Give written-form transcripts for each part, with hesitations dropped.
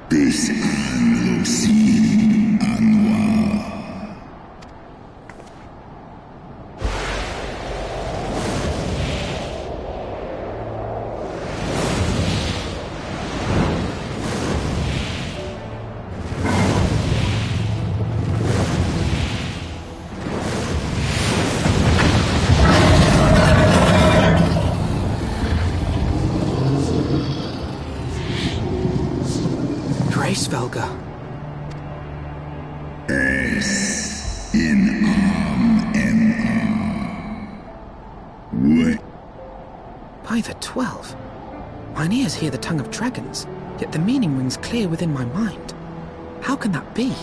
Bis'an Lucy Anwar. Svelga. S in What? By the 12. Mine ears hear the tongue of dragons, yet the meaning rings clear within my mind. How can that be?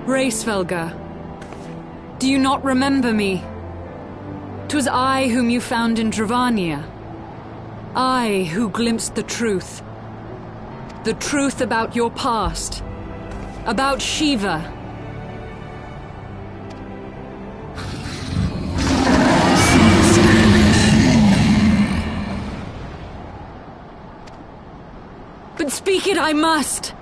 Svelga, do you not remember me? 'Twas I whom you found in Dravania. I who glimpsed the truth. The truth about your past. About Shiva. But speak it I must.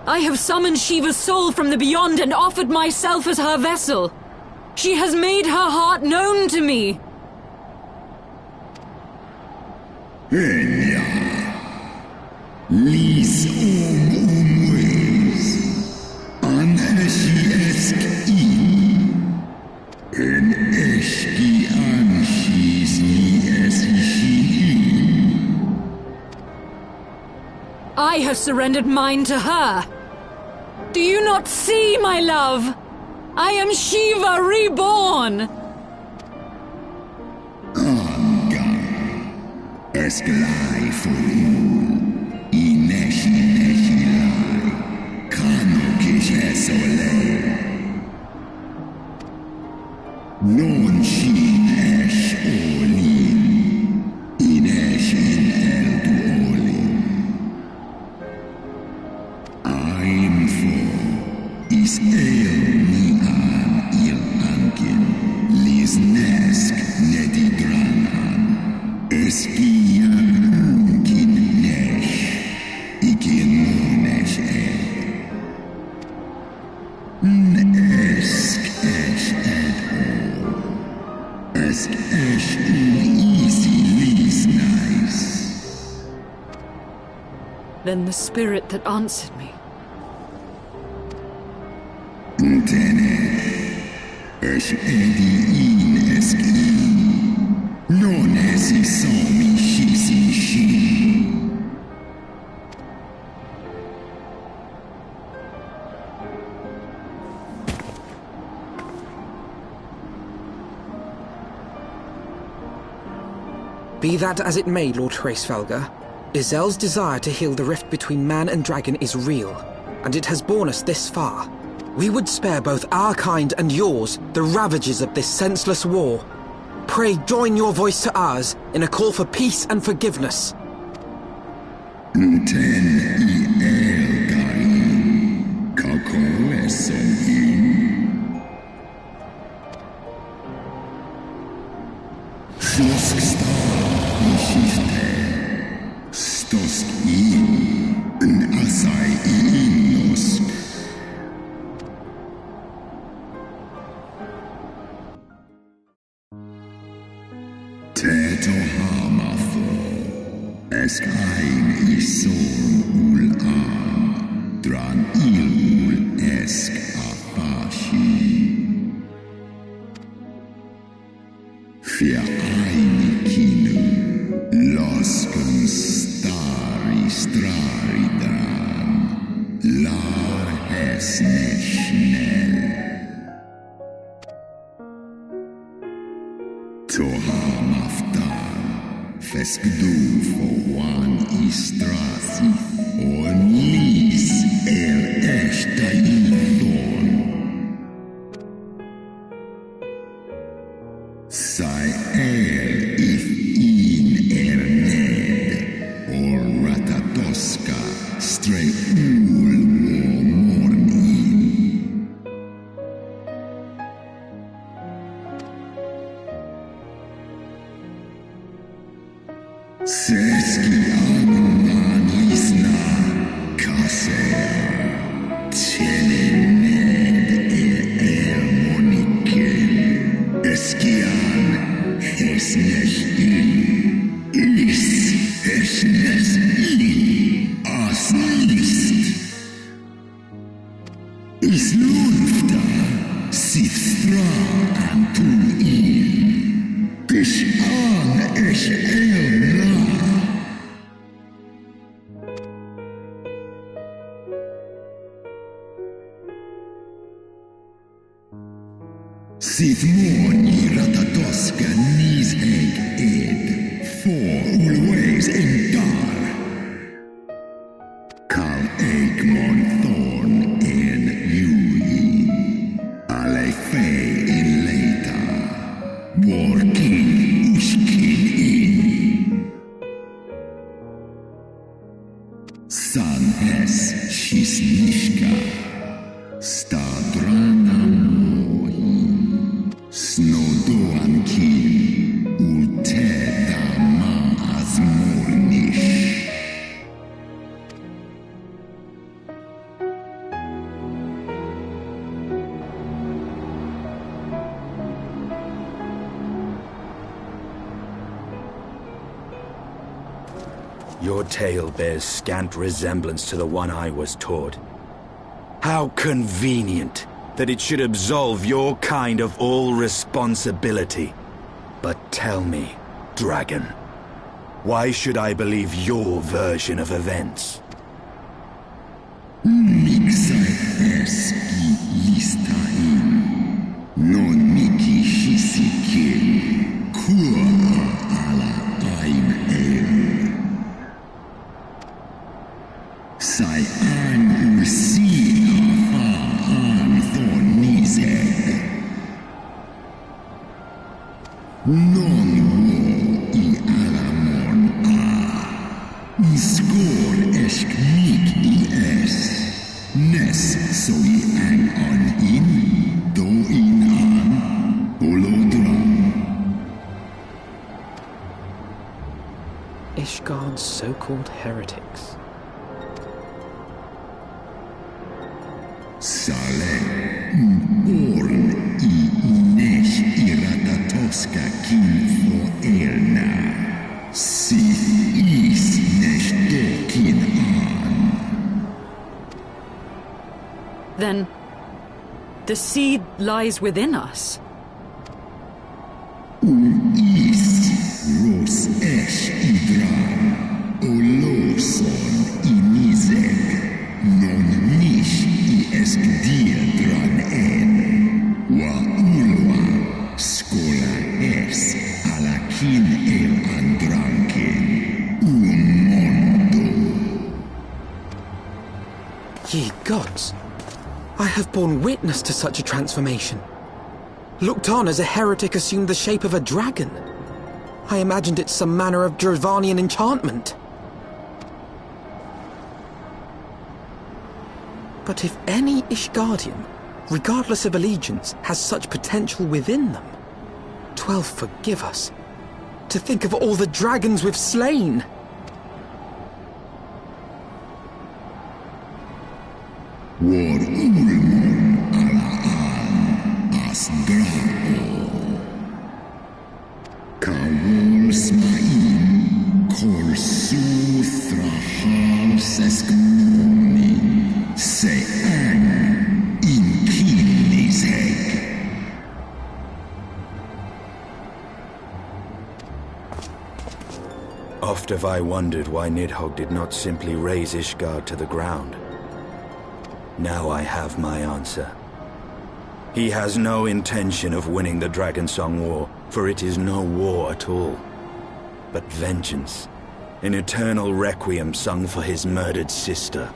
I have summoned Shiva's soul from the beyond and offered myself as her vessel. She has made her heart known to me. Enya, lis umwes, anheshi eski, en eski anshis ni esishin. I have surrendered mine to her. Do you not see, my love? I am Shiva reborn. Esklai furul, ineshi lai, kano kish esole. Non shi esh olin, inesh in el duolin. I'm for is el ni an il ankin, lis nesk nedigran. Eskian kin nesh, ikin nesh Nesk esh Esk esh easy lis nice. Then the spirit that answered me. Tene esh edi in eski. Non esi somi shisi shi. Be that as it may, Lord Svelga, Izel's desire to heal the rift between man and dragon is real, and it has borne us this far. We would spare both our kind and yours the ravages of this senseless war. Pray join your voice to ours in a call for peace and forgiveness. Ten I el garin, kako esehin. Slosk star nishiste, stosk in, asai nosk. Teto hamafo, esk ein ison ul an, dran il ul esk afashi. Fia ein kinu, losken stari strari dran, lar hesne schnell. Tohamaftan, feskdu for one istrasi, or nis el eshta ilthon. Sai el if in erned, or ratatoska, stray ul morni. Is lufta sif stra an tu il. Kish an esh elna. Sif moni ratatoska nisheg ed. For always in dar. Kal Eikmon thorn in Yuli. Ale fei in leita. Working ushkin in. San hes shisnishka. Stadrana mohi. Snodoan kin. Ulteda maaz mornish. Your tale bears scant resemblance to the one I was taught. How convenient that it should absolve your kind of all responsibility. But tell me, dragon, why should I believe your version of events? Mixai eski listain. Non miki shisikin. Kua ala aim el. Sai an ursina fa an thon nizeg. Non wo I alamon a. Skor esk mik I es. Nes so I ang on in. Do in an. Olodram. Ishgard's so-called heretics. Sale orn I nesh I ratatoska kin for elna. Sith is nesh dokin an. Then, the seed lies within us. Is ros esh idran. Oloson I nizeg. Non nish I esk diedran en. Wa ulwa skola es alakin el andranken. Mondo. Ye gods! I have borne witness to such a transformation. Looked on as a heretic assumed the shape of a dragon. I imagined it some manner of Dravanian enchantment. But if any Ishgardian, regardless of allegiance, has such potential within them, 12 forgive us. To think of all the dragons we've slain! War ulmon ala an as drao. Kawol smain kol su thrahal seskmoni. Se ang in kinis heg. Oft have I wondered why Nidhogg did not simply raze Ishgard to the ground. Now I have my answer. He has no intention of winning the Dragonsong War, for it is no war at all, but vengeance, an eternal requiem sung for his murdered sister.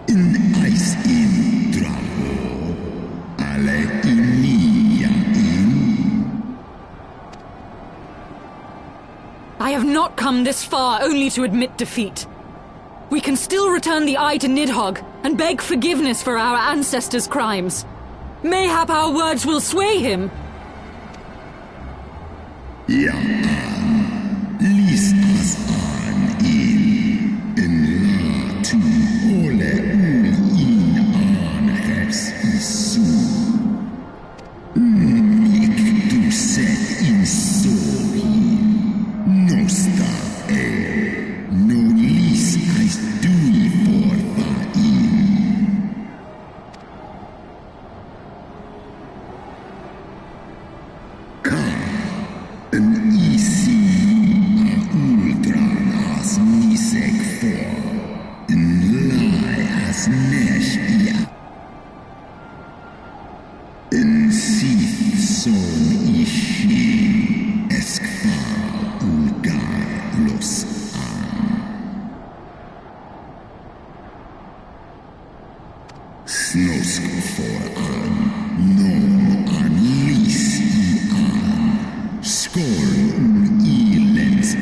In ice in dravo. Ale inia in. I have not come this far only to admit defeat. We can still return the eye to Nidhogg and beg forgiveness for our ancestors' crimes. Mayhap our words will sway him. Ja an. Lis as an in. En la tu ole ul in an hes isu. Mik du set in sohi. Nosta no lis as dui for in. Son ishi eskfar ulgar los Snosk for nom an lis Skorn ilens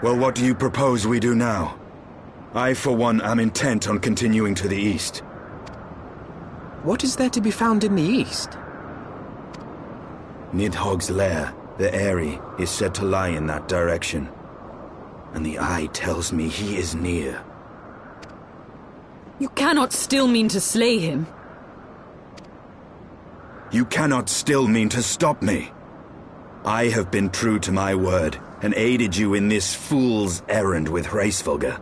Well, what do you propose we do now? I, for one, am intent on continuing to the east. What is there to be found in the east? Nidhogg's lair, the Eyrie, is said to lie in that direction. And the eye tells me he is near. You cannot still mean to slay him. You cannot still mean to stop me. I have been true to my word, and aided you in this fool's errand with Hraesvelgr.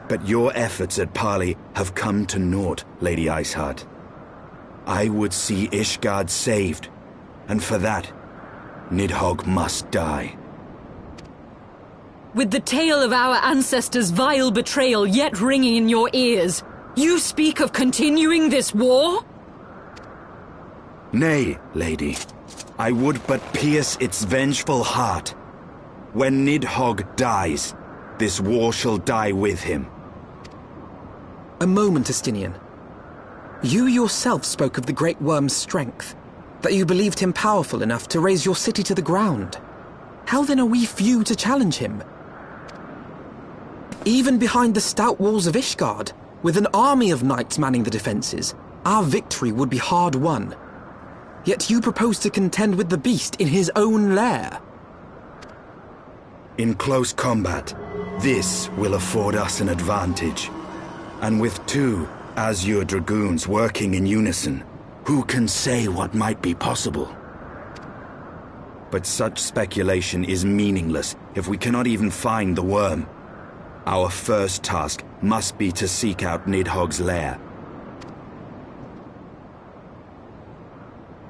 But your efforts at parley have come to naught, Lady Iceheart. I would see Ishgard saved, and for that, Nidhogg must die. With the tale of our ancestors' vile betrayal yet ringing in your ears, you speak of continuing this war? Nay, lady. I would but pierce its vengeful heart. When Nidhogg dies, this war shall die with him. A moment, Estinian. You yourself spoke of the Great Worm's strength, that you believed him powerful enough to raise your city to the ground. How then are we few to challenge him? Even behind the stout walls of Ishgard, with an army of knights manning the defenses, our victory would be hard won. Yet you propose to contend with the beast in his own lair. In close combat, this will afford us an advantage. And with two Azure Dragoons working in unison, who can say what might be possible? But such speculation is meaningless if we cannot even find the worm. Our first task must be to seek out Nidhogg's lair.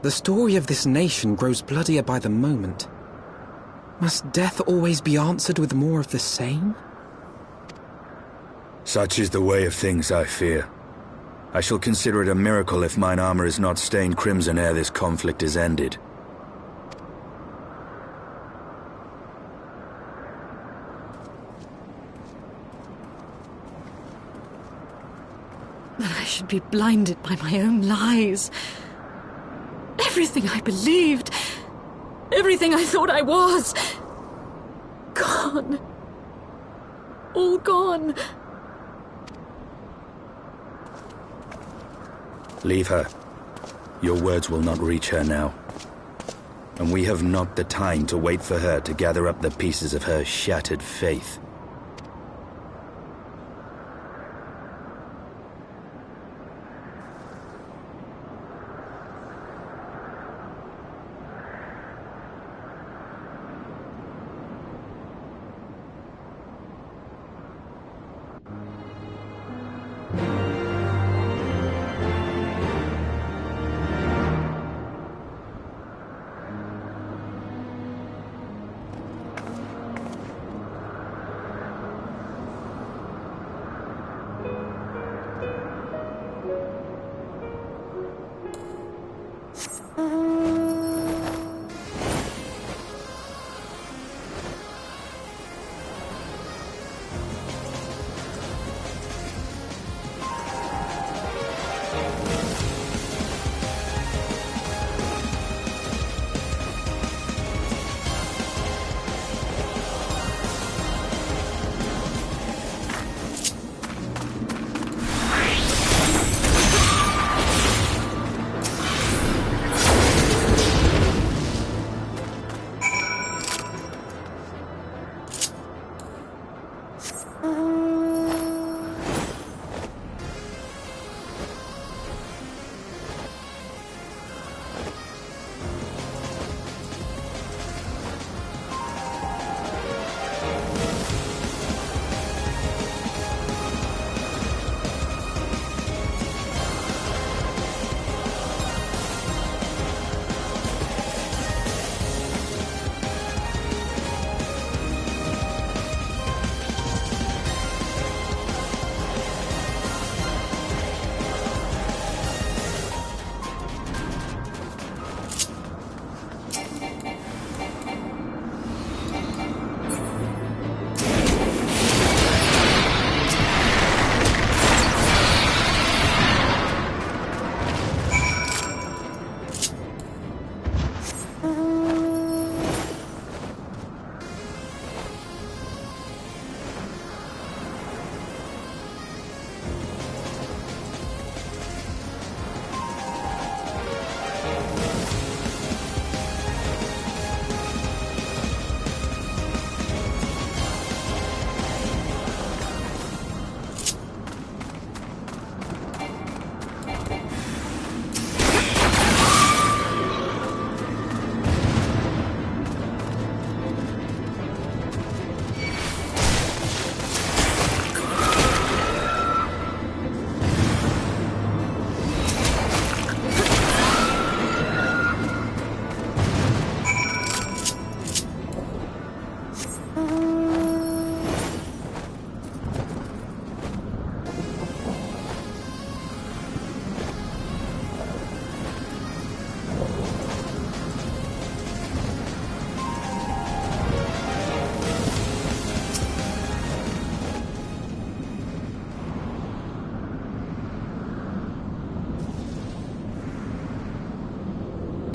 The story of this nation grows bloodier by the moment. Must death always be answered with more of the same? Such is the way of things, I fear. I shall consider it a miracle if mine armor is not stained crimson ere this conflict is ended. That I should be blinded by my own lies. Everything I believed, everything I thought I was, gone. All gone. Leave her. Your words will not reach her now. And we have not the time to wait for her to gather up the pieces of her shattered faith.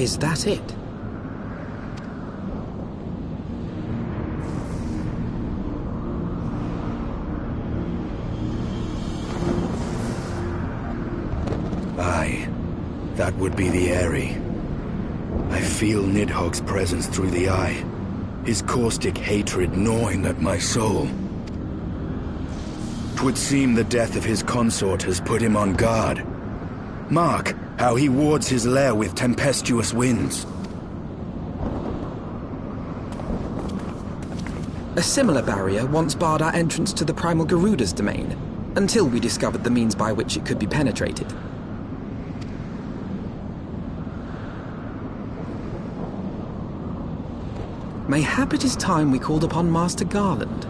Is that it? Aye, that would be the Eyrie. I feel Nidhogg's presence through the eye, his caustic hatred gnawing at my soul. 'Twould seem the death of his consort has put him on guard. Mark how he wards his lair with tempestuous winds. A similar barrier once barred our entrance to the Primal Garuda's domain, until we discovered the means by which it could be penetrated. Mayhap it is time we called upon Master Garland.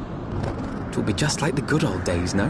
'Twill be just like the good old days, no?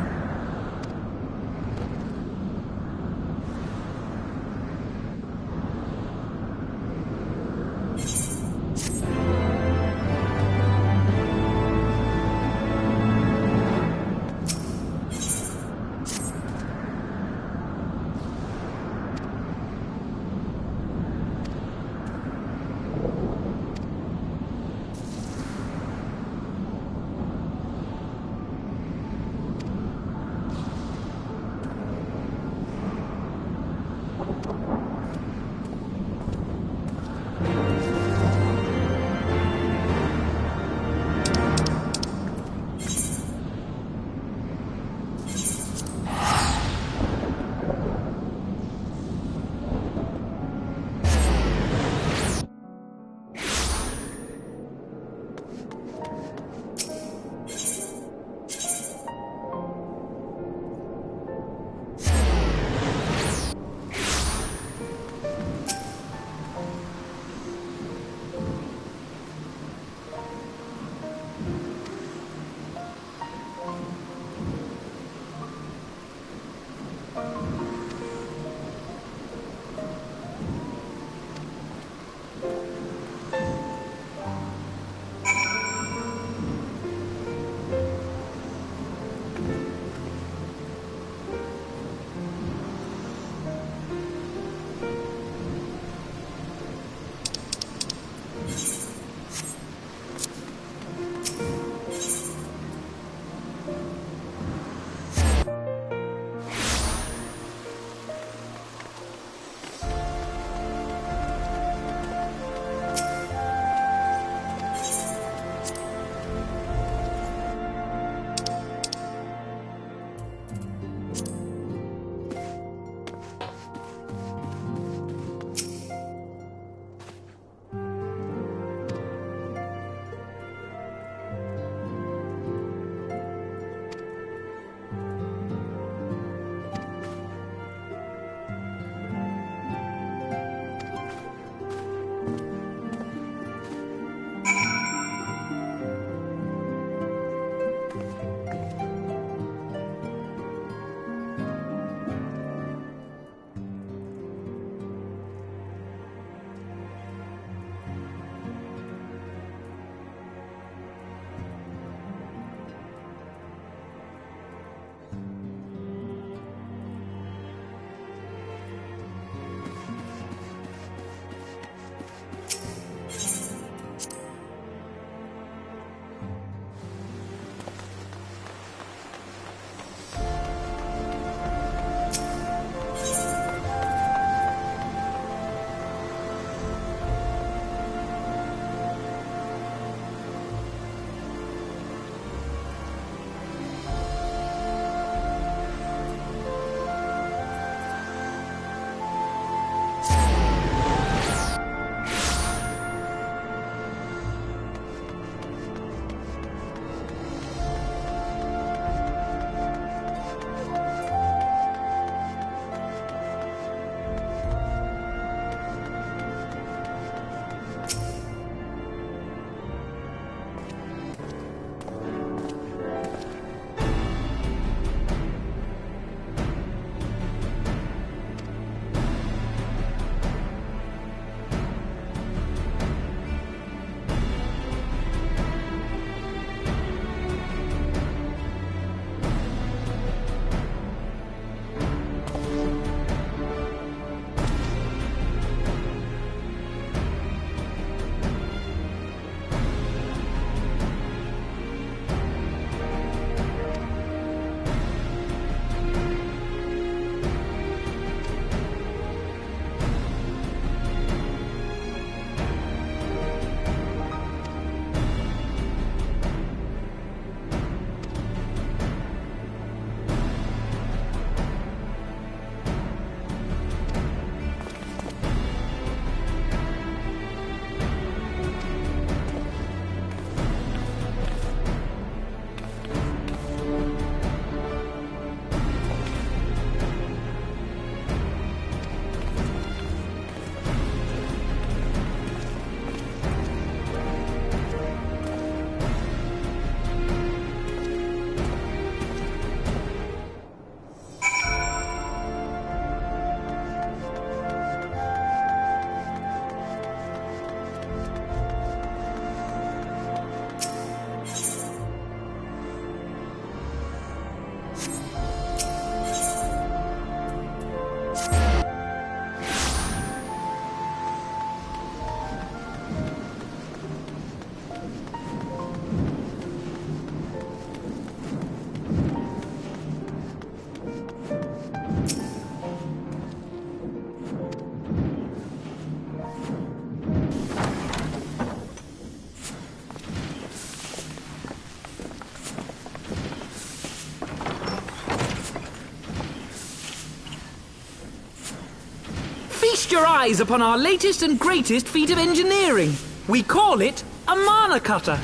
Feast your eyes upon our latest and greatest feat of engineering. We call it a mana cutter.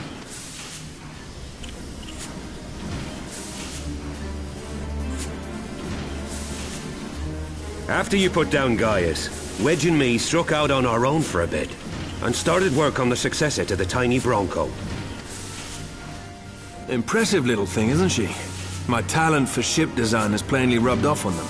After you put down Gaius, Wedge and me struck out on our own for a bit, and started work on the successor to the tiny Bronco. Impressive little thing, isn't she? My talent for ship design has plainly rubbed off on them.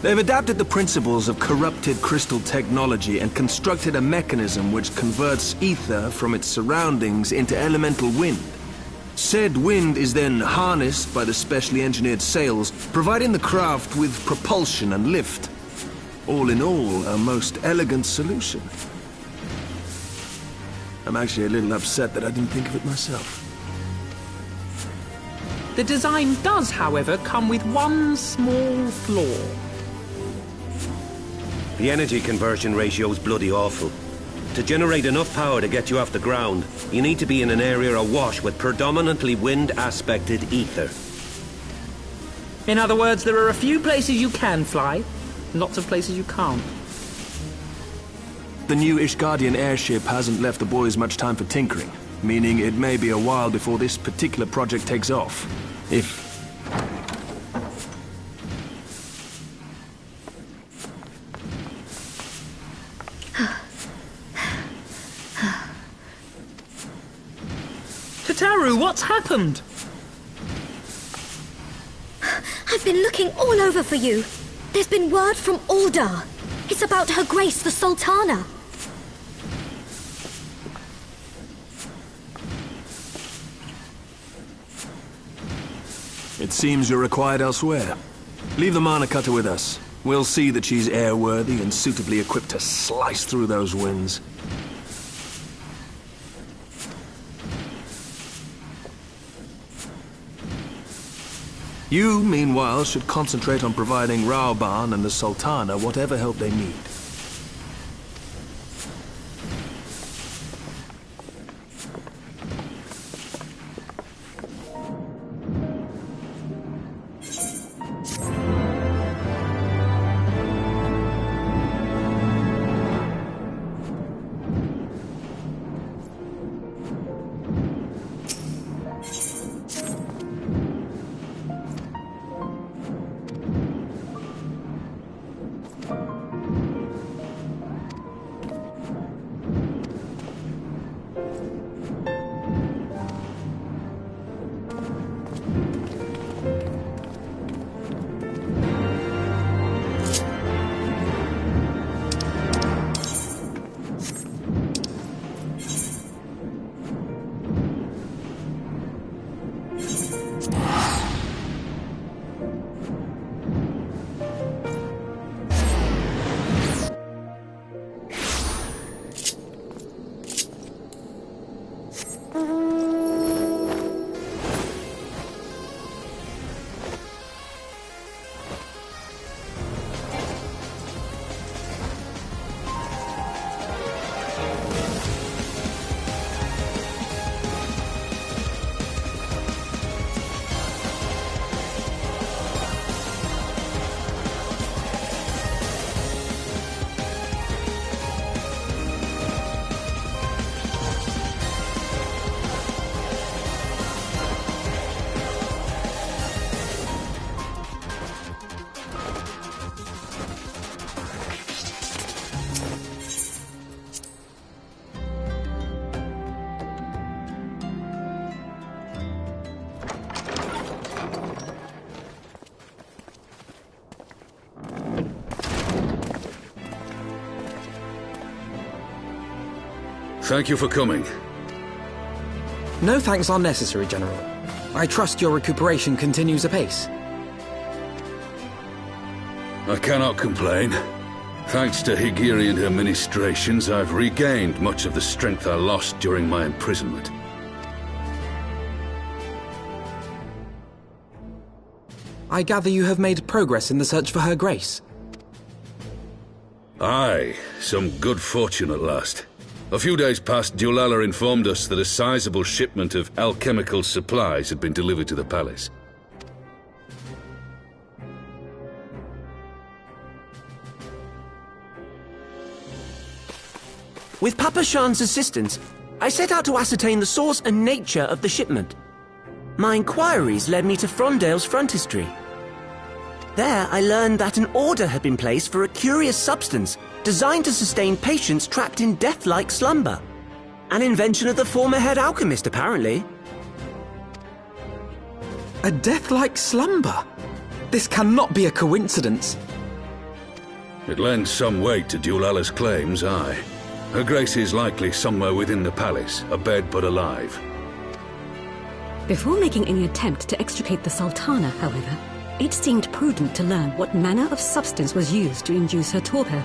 They've adapted the principles of corrupted crystal technology and constructed a mechanism which converts ether from its surroundings into elemental wind. Said wind is then harnessed by the specially engineered sails, providing the craft with propulsion and lift. All in all, a most elegant solution. I'm actually a little upset that I didn't think of it myself. The design does, however, come with one small flaw. The energy conversion ratio's bloody awful. To generate enough power to get you off the ground, you need to be in an area awash with predominantly wind-aspected ether. In other words, there are a few places you can fly, lots of places you can't. The new Ishgardian airship hasn't left the boys much time for tinkering, meaning it may be a while before this particular project takes off. If... Tataru, what's happened? I've been looking all over for you. There's been word from Aldar. It's about Her Grace, the Sultana. It seems you're required elsewhere. Leave the mana cutter with us. We'll see that she's airworthy and suitably equipped to slice through those winds. You, meanwhile, should concentrate on providing Raoban and the Sultana whatever help they need. Thank you for coming. No thanks are necessary, General. I trust your recuperation continues apace. I cannot complain. Thanks to Higiri and her ministrations, I've regained much of the strength I lost during my imprisonment. I gather you have made progress in the search for Her Grace. Aye, some good fortune at last. A few days past, Dulala informed us that a sizable shipment of alchemical supplies had been delivered to the palace. With Papa Shan's assistance, I set out to ascertain the source and nature of the shipment. My inquiries led me to Frondale's frontistery. There, I learned that an order had been placed for a curious substance designed to sustain patients trapped in death-like slumber. An invention of the former head alchemist, apparently. A death-like slumber? This cannot be a coincidence. It lends some weight to Dulala's claims, aye. Her Grace is likely somewhere within the palace, abed but alive. Before making any attempt to extricate the Sultana, however, it seemed prudent to learn what manner of substance was used to induce her torpor.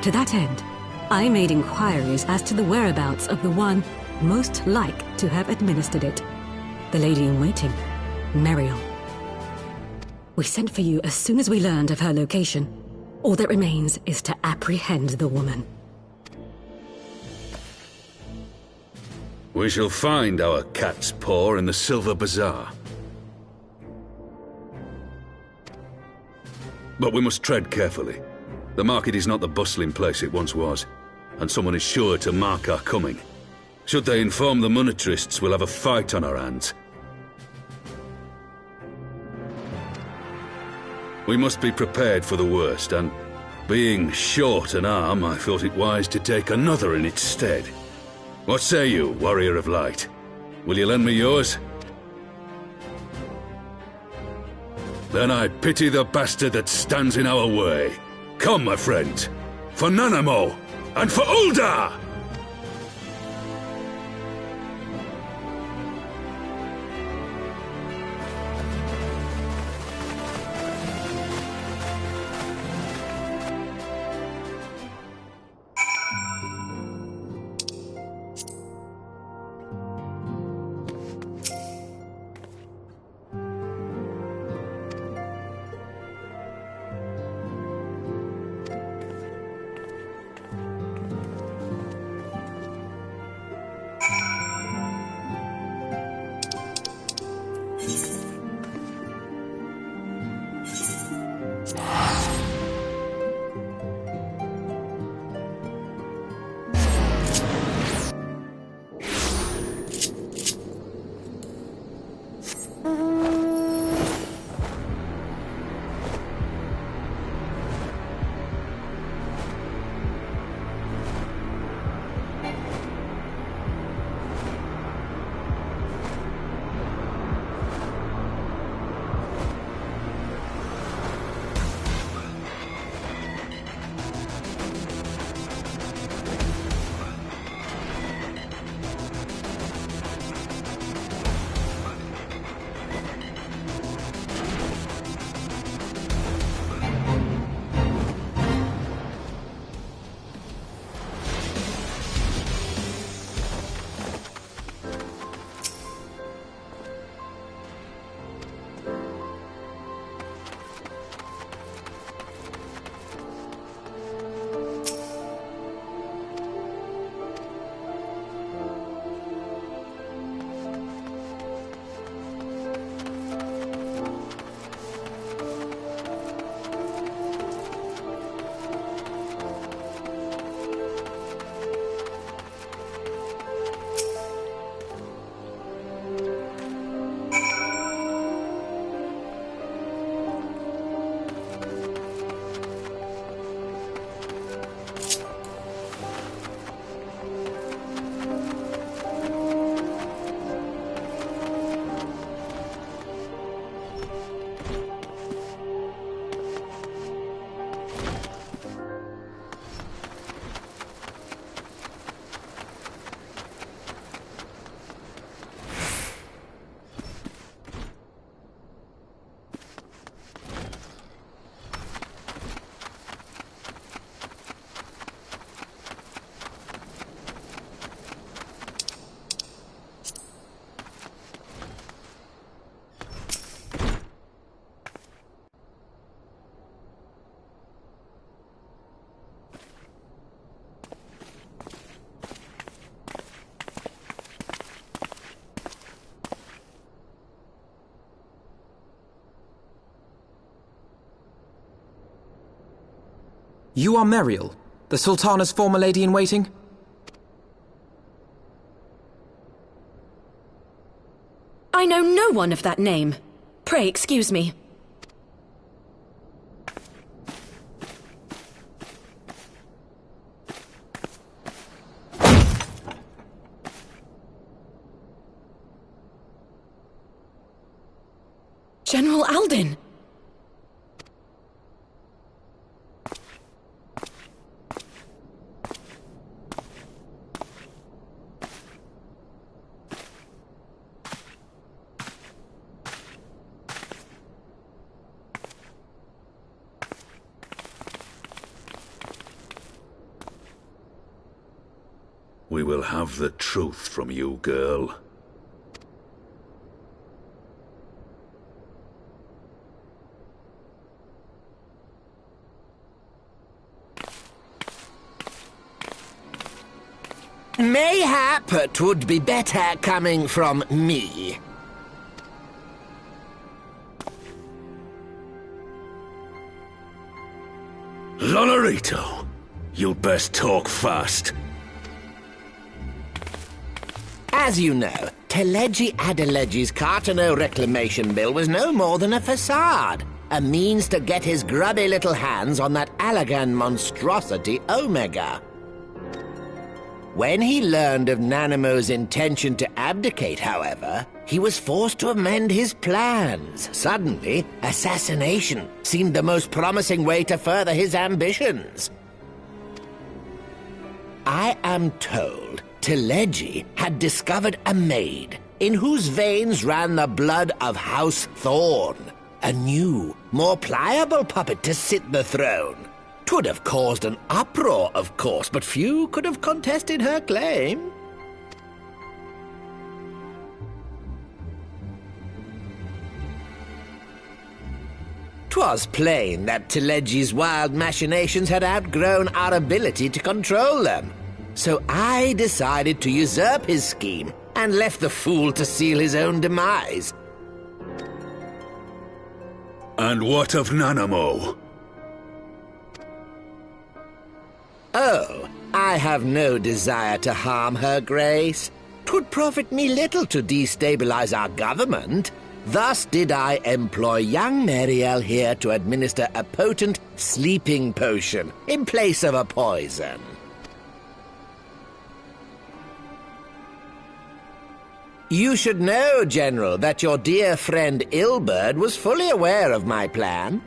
To that end, I made inquiries as to the whereabouts of the one most like to have administered it. The lady-in-waiting, Meriel. We sent for you as soon as we learned of her location. All that remains is to apprehend the woman. We shall find our cat's paw in the Silver Bazaar. But we must tread carefully. The market is not the bustling place it once was, and someone is sure to mark our coming. Should they inform the monetarists, we'll have a fight on our hands. We must be prepared for the worst, and being short an arm, I thought it wise to take another in its stead. What say you, Warrior of Light? Will you lend me yours? Then I pity the bastard that stands in our way. Come, my friends, for Nanamo, and for Ul'dah! You are Meriel, the Sultana's former lady-in-waiting? one of that name. Pray excuse me. General Alden! We will have the truth from you, girl. Mayhap 'twould be better coming from me. Lonorito, you'd best talk fast. As you know, Teleji Adeleji's Cartano reclamation bill was no more than a facade, a means to get his grubby little hands on that Allagan monstrosity Omega. When he learned of Nanamo's intention to abdicate, however, he was forced to amend his plans. Suddenly, assassination seemed the most promising way to further his ambitions. I am told Teleji had discovered a maid in whose veins ran the blood of House Thorn, a new, more pliable puppet to sit the throne. 'Twould have caused an uproar, of course, but few could have contested her claim. 'Twas plain that Teleji's wild machinations had outgrown our ability to control them. So I decided to usurp his scheme and left the fool to seal his own demise. And what of Nanamo? Oh, I have no desire to harm her grace. 'Twould profit me little to destabilize our government. Thus did I employ young Mariel here to administer a potent sleeping potion in place of a poison. You should know, General, that your dear friend Ilberd was fully aware of my plan.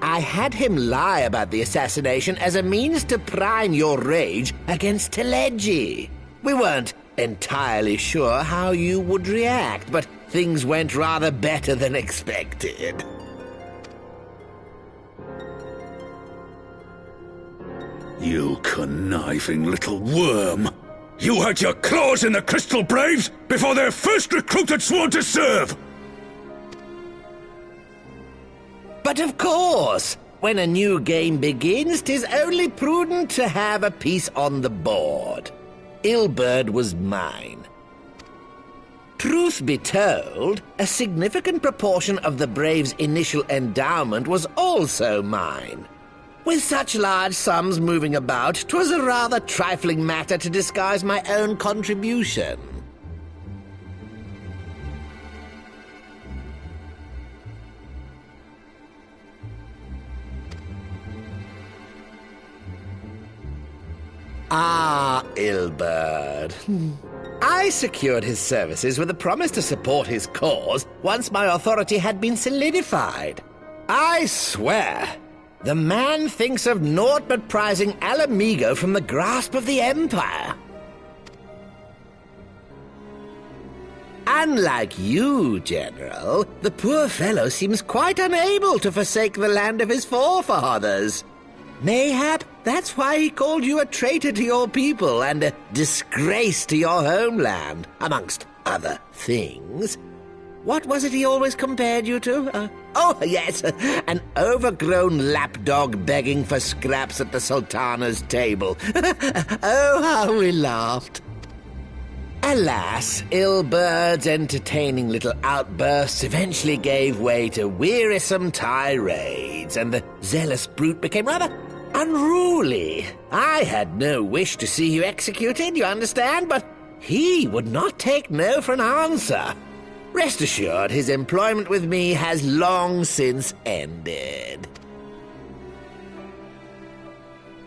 I had him lie about the assassination as a means to prime your rage against Teleji. We weren't entirely sure how you would react, but things went rather better than expected. You conniving little worm! You had your claws in the Crystal Braves before their first recruit had sworn to serve! But of course, when a new game begins, 'tis only prudent to have a piece on the board. Ilberd was mine. Truth be told, a significant proportion of the Braves' initial endowment was also mine. With such large sums moving about, 'twas a rather trifling matter to disguise my own contribution. Ah, Ilberd. I secured his services with a promise to support his cause once my authority had been solidified. I swear, the man thinks of naught but prizing Alamigo from the grasp of the Empire. Unlike you, General, the poor fellow seems quite unable to forsake the land of his forefathers. Mayhap that's why he called you a traitor to your people and a disgrace to your homeland, amongst other things. What was it he always compared you to? Oh, yes, an overgrown lapdog begging for scraps at the Sultana's table. Oh, how we laughed. Alas, Ilberd's entertaining little outbursts eventually gave way to wearisome tirades, and the zealous brute became rather unruly. I had no wish to see you executed, you understand, but he would not take no for an answer. Rest assured, his employment with me has long since ended.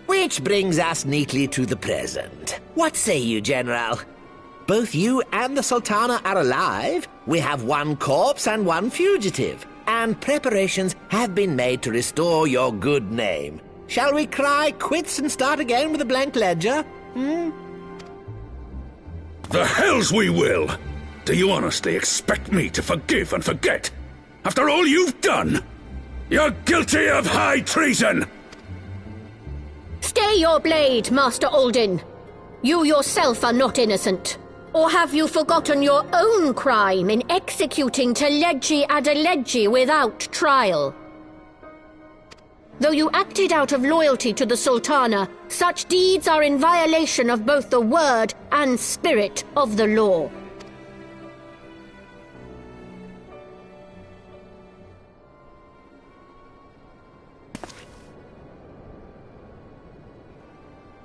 Which brings us neatly to the present. What say you, General? Both you and the Sultana are alive. We have one corpse and one fugitive, and preparations have been made to restore your good name. Shall we cry quits and start again with a blank ledger? The hells we will! Do you honestly expect me to forgive and forget? After all you've done? You're guilty of high treason! Stay your blade, Master Alden. You yourself are not innocent. Or have you forgotten your own crime in executing Teleggi Adeleggi without trial? Though you acted out of loyalty to the Sultana, such deeds are in violation of both the word and spirit of the law.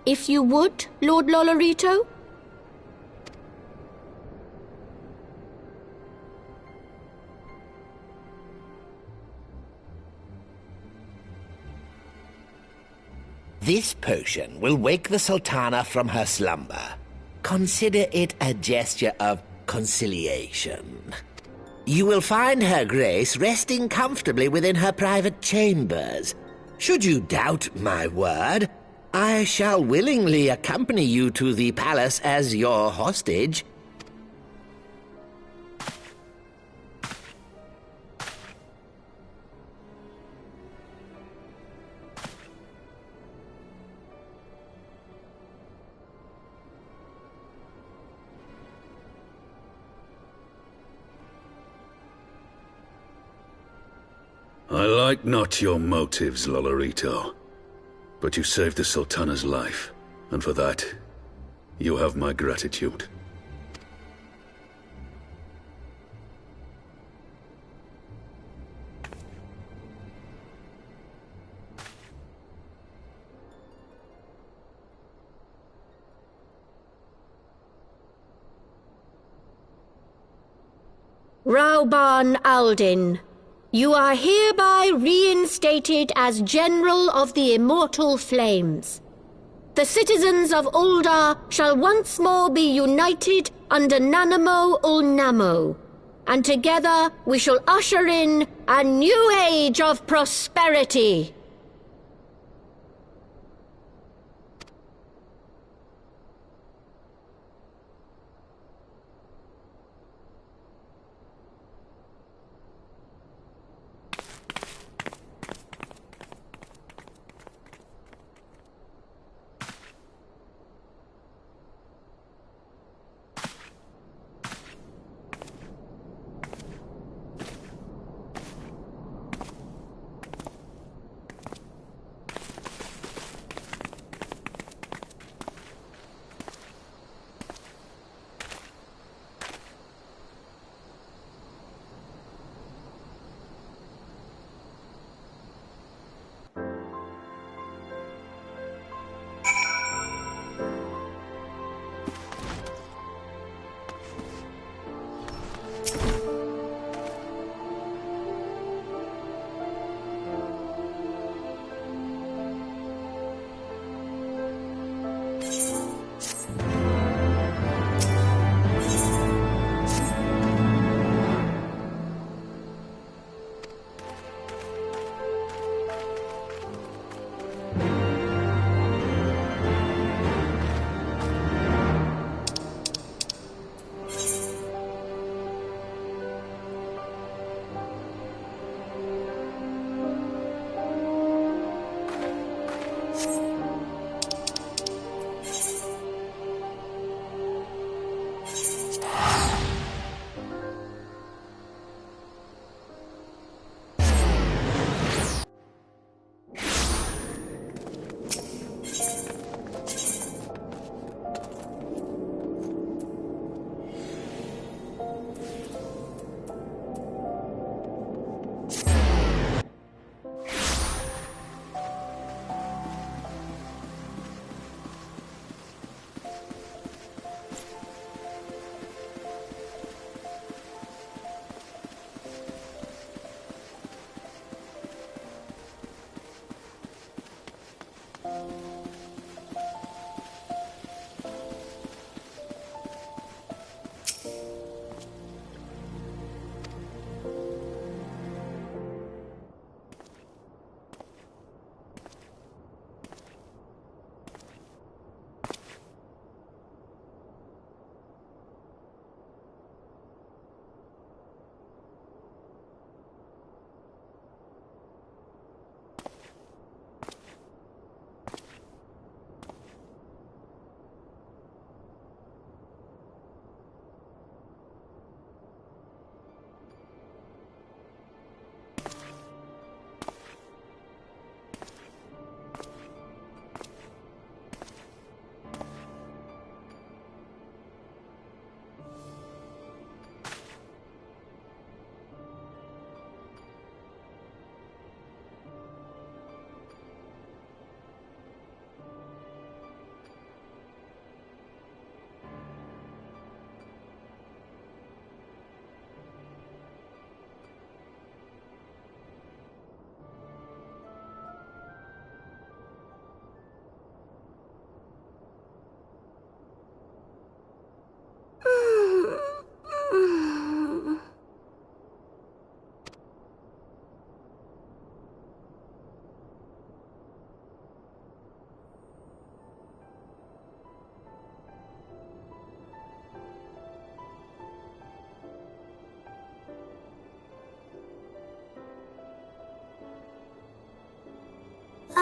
If you would, Lord Lolorito? This potion will wake the Sultana from her slumber. Consider it a gesture of conciliation. You will find Her Grace resting comfortably within her private chambers. Should you doubt my word, I shall willingly accompany you to the palace as your hostage. I like not your motives, Lolorito. But you saved the Sultana's life, and for that, you have my gratitude. Rauban Aldin, you are hereby reinstated as General of the Immortal Flames. The citizens of Uldar shall once more be united under Nanamo Ulnamo, and together we shall usher in a new age of prosperity.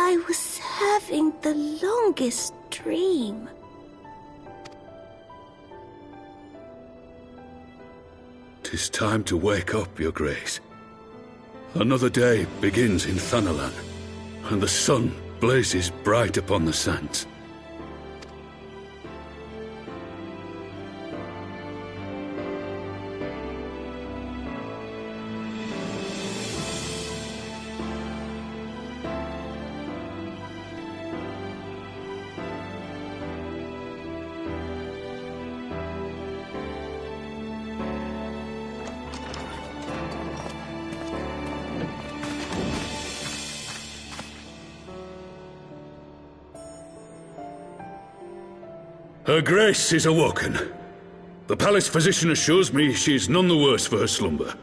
I was having the longest dream. "'Tis time to wake up, Your Grace. Another day begins in Thanalan, and the sun blazes bright upon the sands. Her Grace is awoken. The palace physician assures me she is none the worse for her slumber.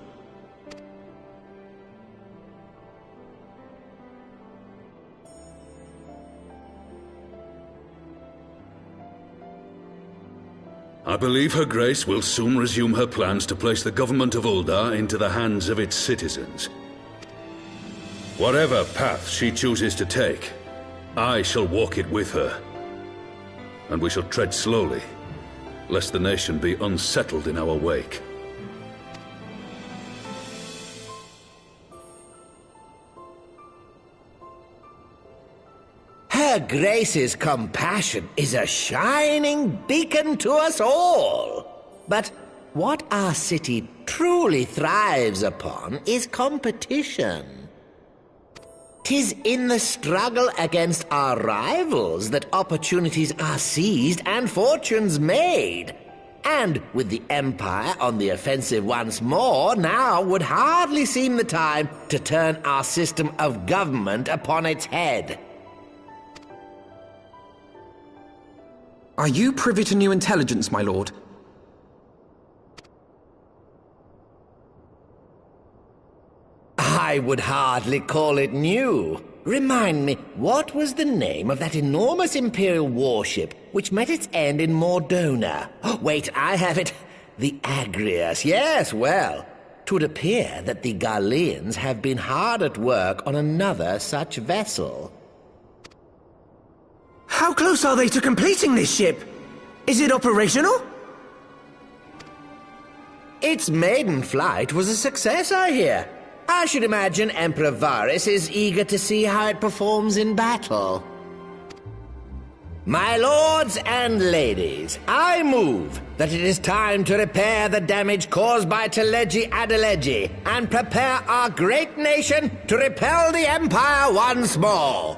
I believe Her Grace will soon resume her plans to place the government of Uldar into the hands of its citizens. Whatever path she chooses to take, I shall walk it with her. And we shall tread slowly, lest the nation be unsettled in our wake. Her Grace's compassion is a shining beacon to us all. But what our city truly thrives upon is competition. 'Tis in the struggle against our rivals that opportunities are seized and fortunes made. And with the Empire on the offensive once more, now would hardly seem the time to turn our system of government upon its head. Are you privy to new intelligence, my lord? I would hardly call it new. Remind me, what was the name of that enormous Imperial warship which met its end in Mordona? Oh, wait, I have it. The Agrius. Yes, well, 'twould appear that the Garleans have been hard at work on another such vessel. How close are they to completing this ship? Is it operational? Its maiden flight was a success, I hear. I should imagine Emperor Varys is eager to see how it performs in battle. My lords and ladies, I move that it is time to repair the damage caused by Teleji Adeleji and prepare our great nation to repel the Empire once more.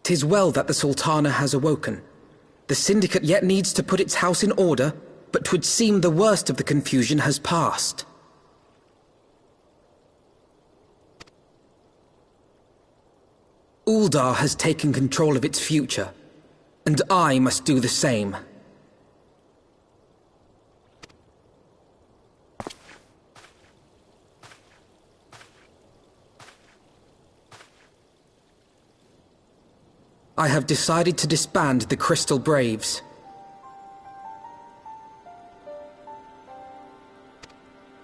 "'Tis well that the Sultana has awoken. The Syndicate yet needs to put its house in order, but 'twould seem the worst of the confusion has passed. Uldar has taken control of its future, and I must do the same. I have decided to disband the Crystal Braves.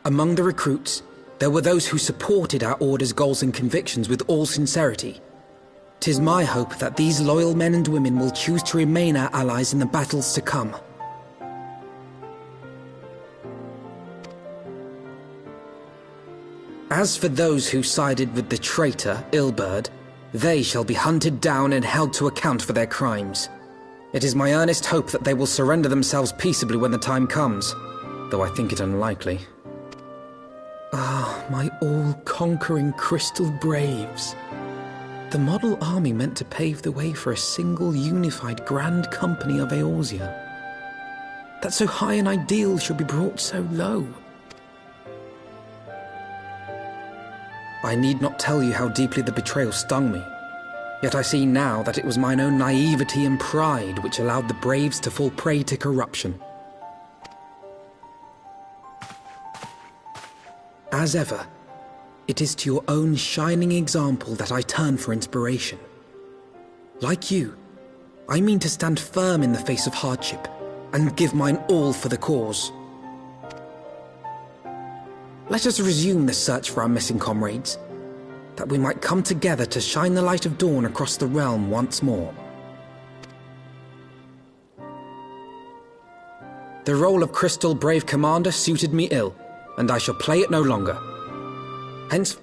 Among the recruits, there were those who supported our Order's goals and convictions with all sincerity. 'Tis my hope that these loyal men and women will choose to remain our allies in the battles to come. As for those who sided with the traitor, Ilberd, they shall be hunted down and held to account for their crimes. It is my earnest hope that they will surrender themselves peaceably when the time comes, though I think it unlikely. Ah, my all-conquering Crystal Braves. The model army meant to pave the way for a single unified grand company of Eorzea. That so high an ideal should be brought so low. I need not tell you how deeply the betrayal stung me. Yet I see now that it was mine own naivety and pride which allowed the braves to fall prey to corruption. As ever, it is to your own shining example that I turn for inspiration. Like you, I mean to stand firm in the face of hardship and give mine all for the cause. Let us resume the search for our missing comrades, that we might come together to shine the light of dawn across the realm once more. The role of Crystal Brave Commander suited me ill, and I shall play it no longer. Hence...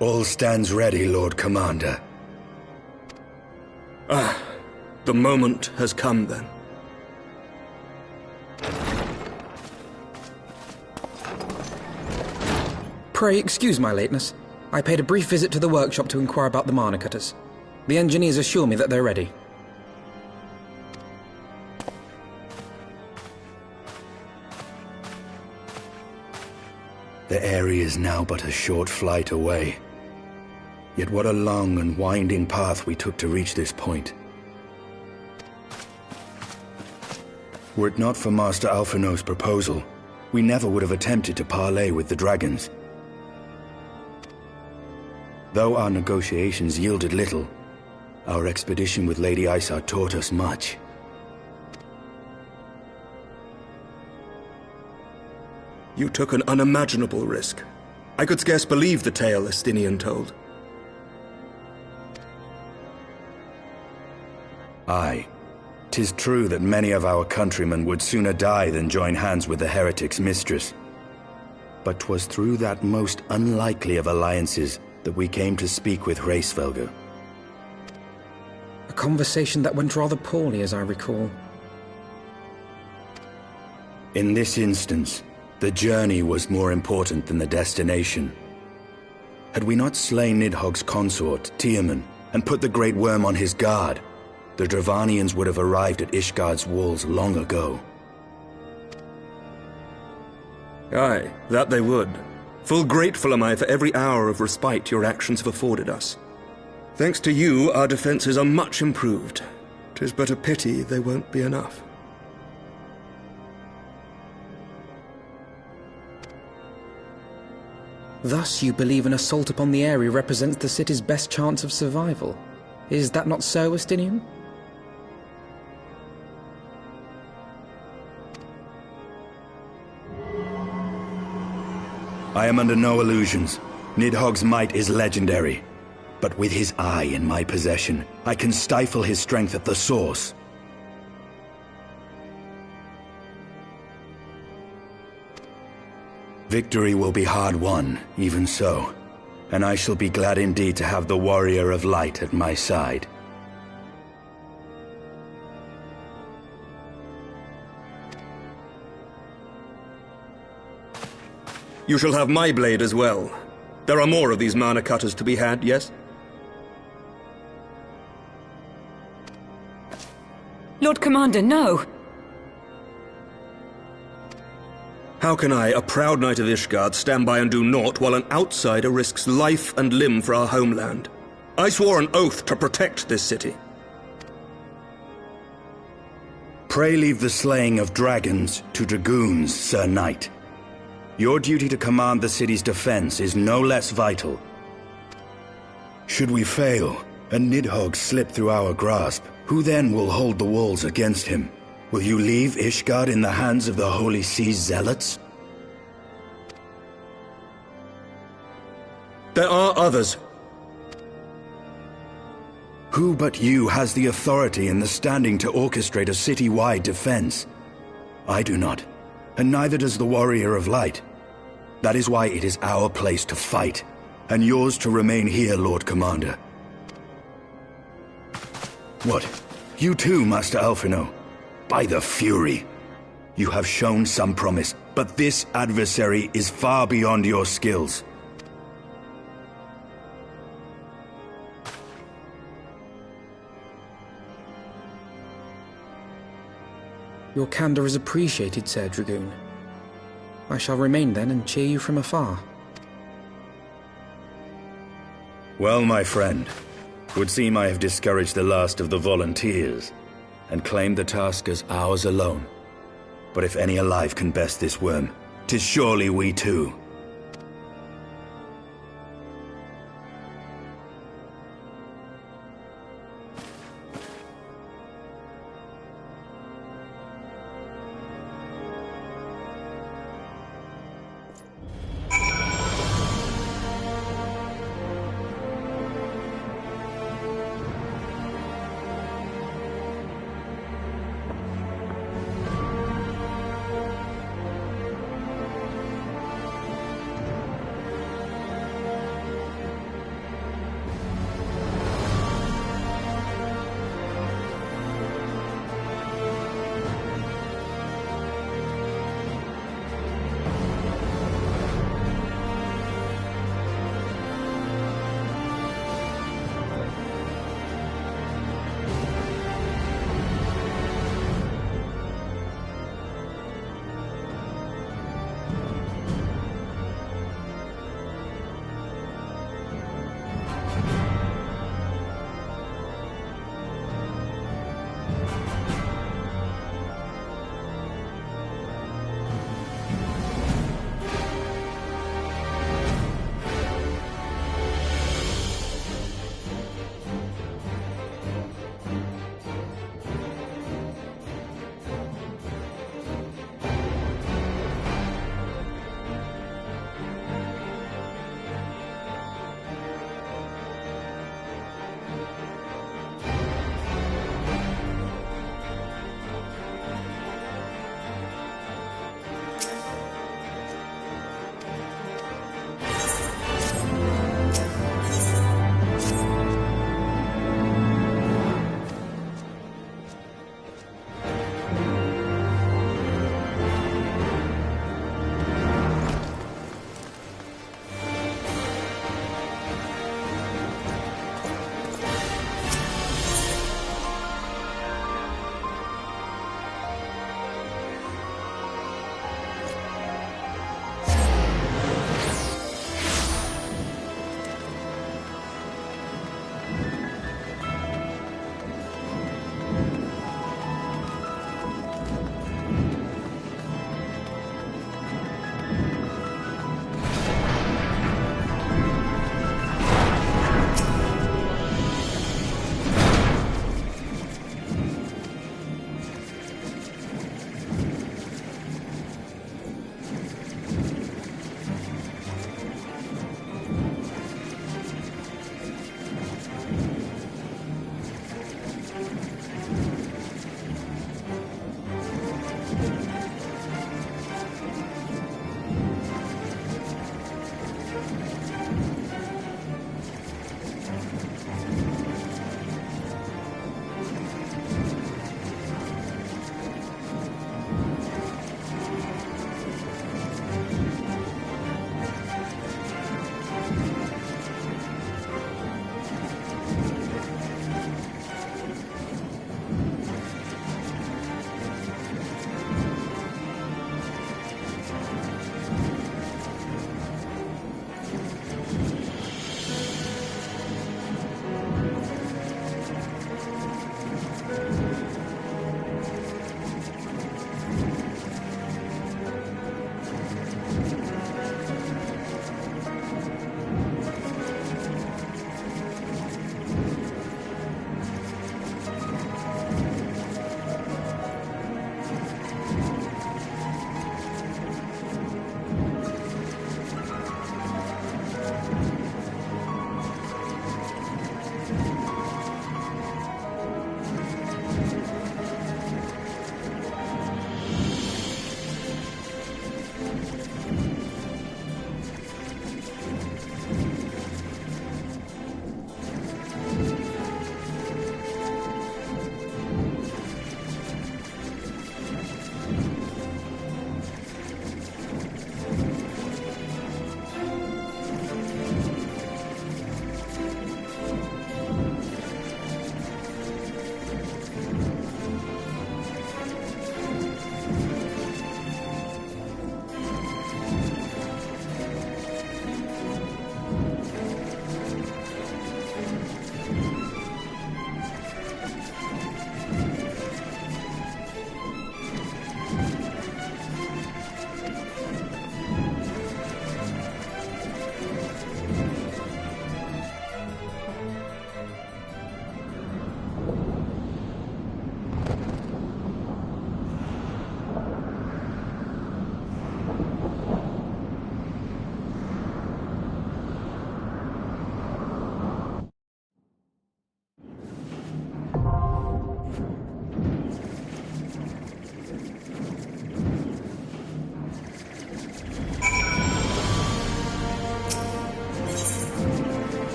All stands ready, Lord Commander. The moment has come then. Pray excuse my lateness. I paid a brief visit to the workshop to inquire about the mana cutters. The engineers assure me that they're ready. The area is now but a short flight away. Yet what a long and winding path we took to reach this point. Were it not for Master Alphino's proposal, we never would have attempted to parley with the dragons. Though our negotiations yielded little, our expedition with Lady Isar taught us much. You took an unimaginable risk. I could scarce believe the tale Estinian told. Aye. 'Tis true that many of our countrymen would sooner die than join hands with the heretic's mistress. But 'twas through that most unlikely of alliances that we came to speak with Hraesvelgr. A conversation that went rather poorly, as I recall. In this instance, the journey was more important than the destination. Had we not slain Nidhogg's consort, Tiaman, and put the Great Worm on his guard, the Dravanians would have arrived at Ishgard's walls long ago. Aye, that they would. Full grateful am I for every hour of respite your actions have afforded us. Thanks to you, our defenses are much improved. 'Tis but a pity they won't be enough. Thus you believe an assault upon the area represents the city's best chance of survival. Is that not so, Estinian? I am under no illusions. Nidhogg's might is legendary. But with his eye in my possession, I can stifle his strength at the source. Victory will be hard won, even so. And I shall be glad indeed to have the Warrior of Light at my side. You shall have my blade as well. There are more of these mana cutters to be had, yes? Lord Commander, no! How can I, a proud knight of Ishgard, stand by and do naught while an outsider risks life and limb for our homeland? I swore an oath to protect this city. Pray leave the slaying of dragons to dragoons, Sir Knight. Your duty to command the city's defense is no less vital. Should we fail, and Nidhogg slip through our grasp, who then will hold the walls against him? Will you leave Ishgard in the hands of the Holy Sea's zealots? There are others. Who but you has the authority and the standing to orchestrate a city-wide defense? I do not, and neither does the Warrior of Light. That is why it is our place to fight, and yours to remain here, Lord Commander. What? You too, Master Alphino? By the Fury! You have shown some promise, but this adversary is far beyond your skills. Your candor is appreciated, Sir Dragoon. I shall remain then and cheer you from afar. Well, my friend, would seem I have discouraged the last of the volunteers, and claimed the task as ours alone. But if any alive can best this worm, 'tis surely we too.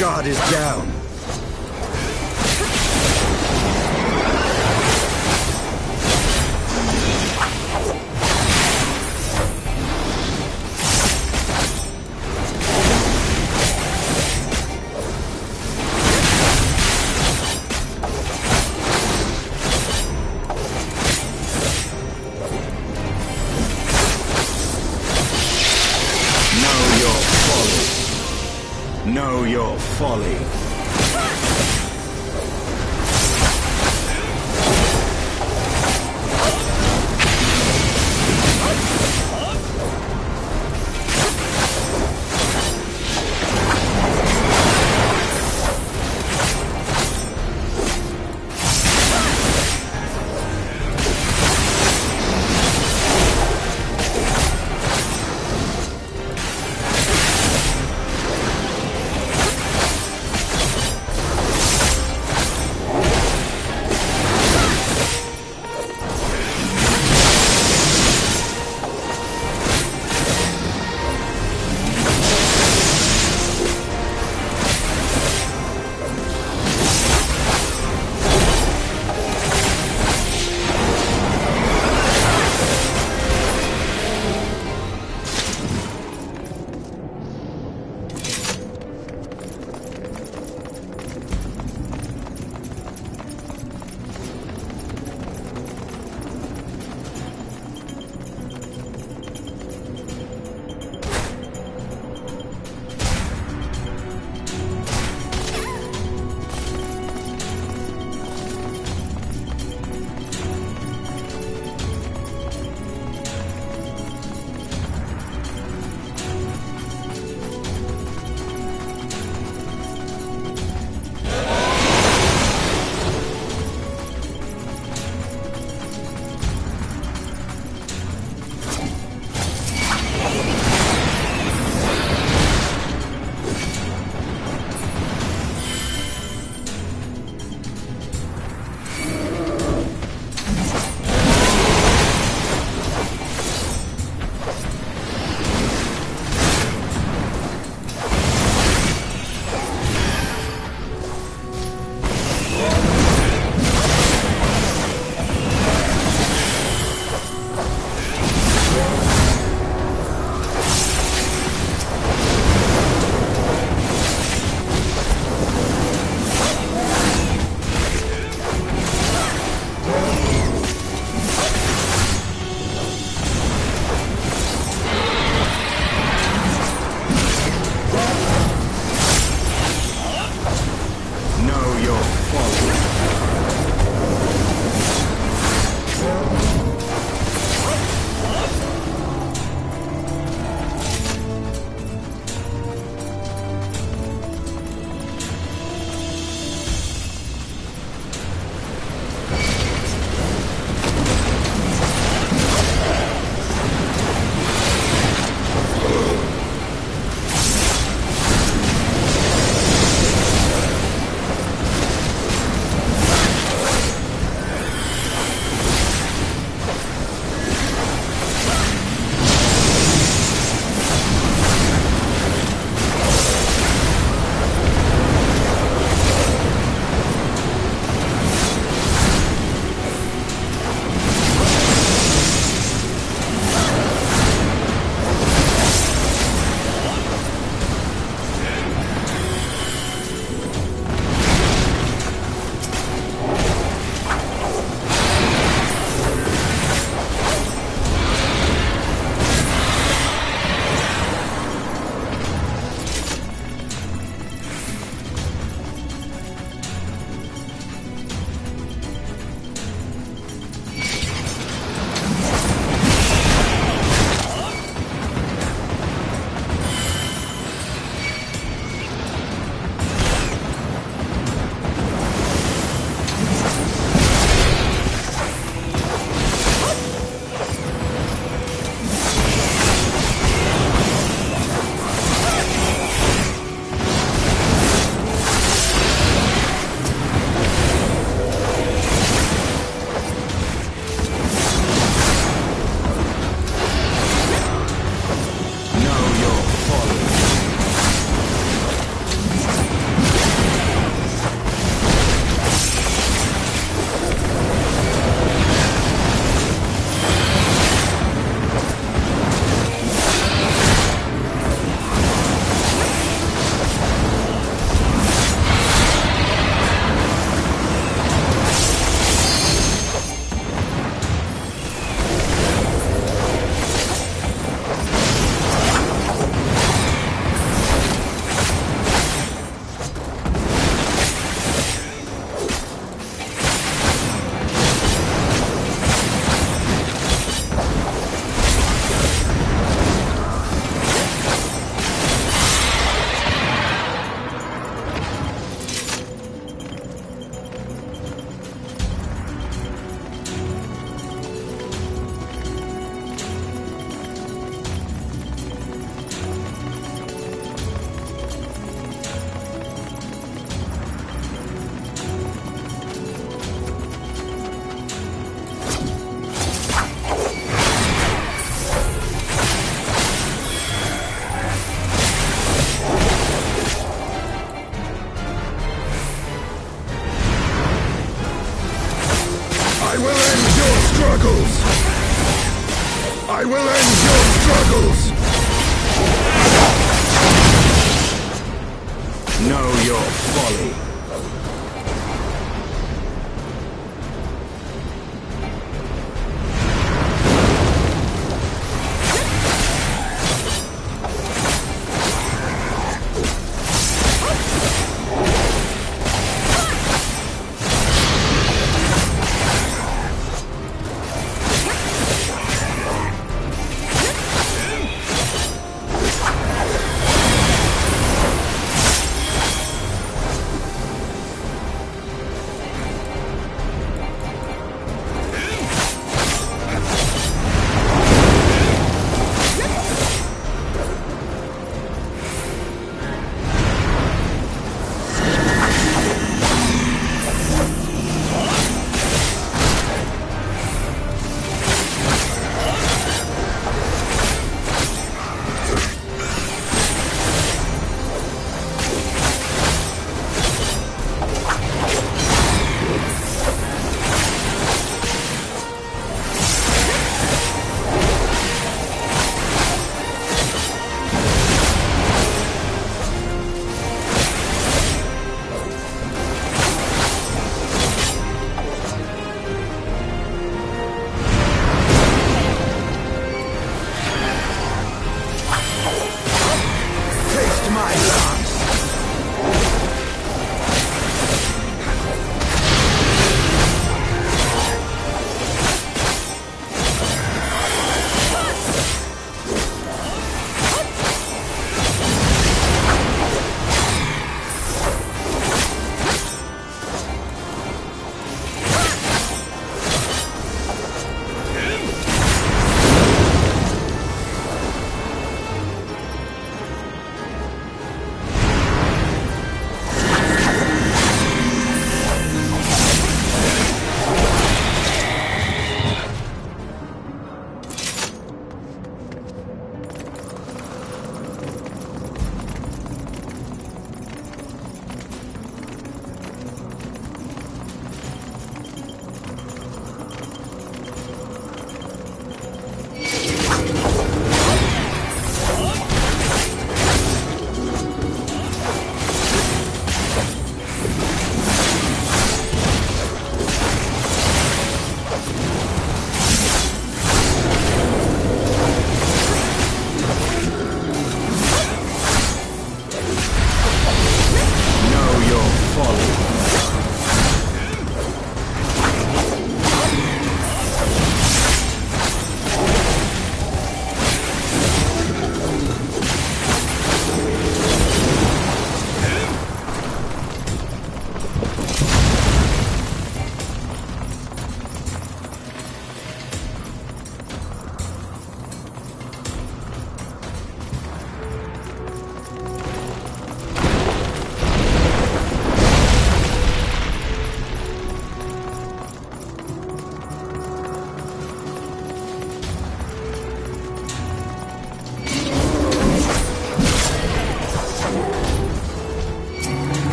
guard is down. No. Know your folly. struggles. Know your folly.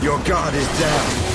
Your guard is down.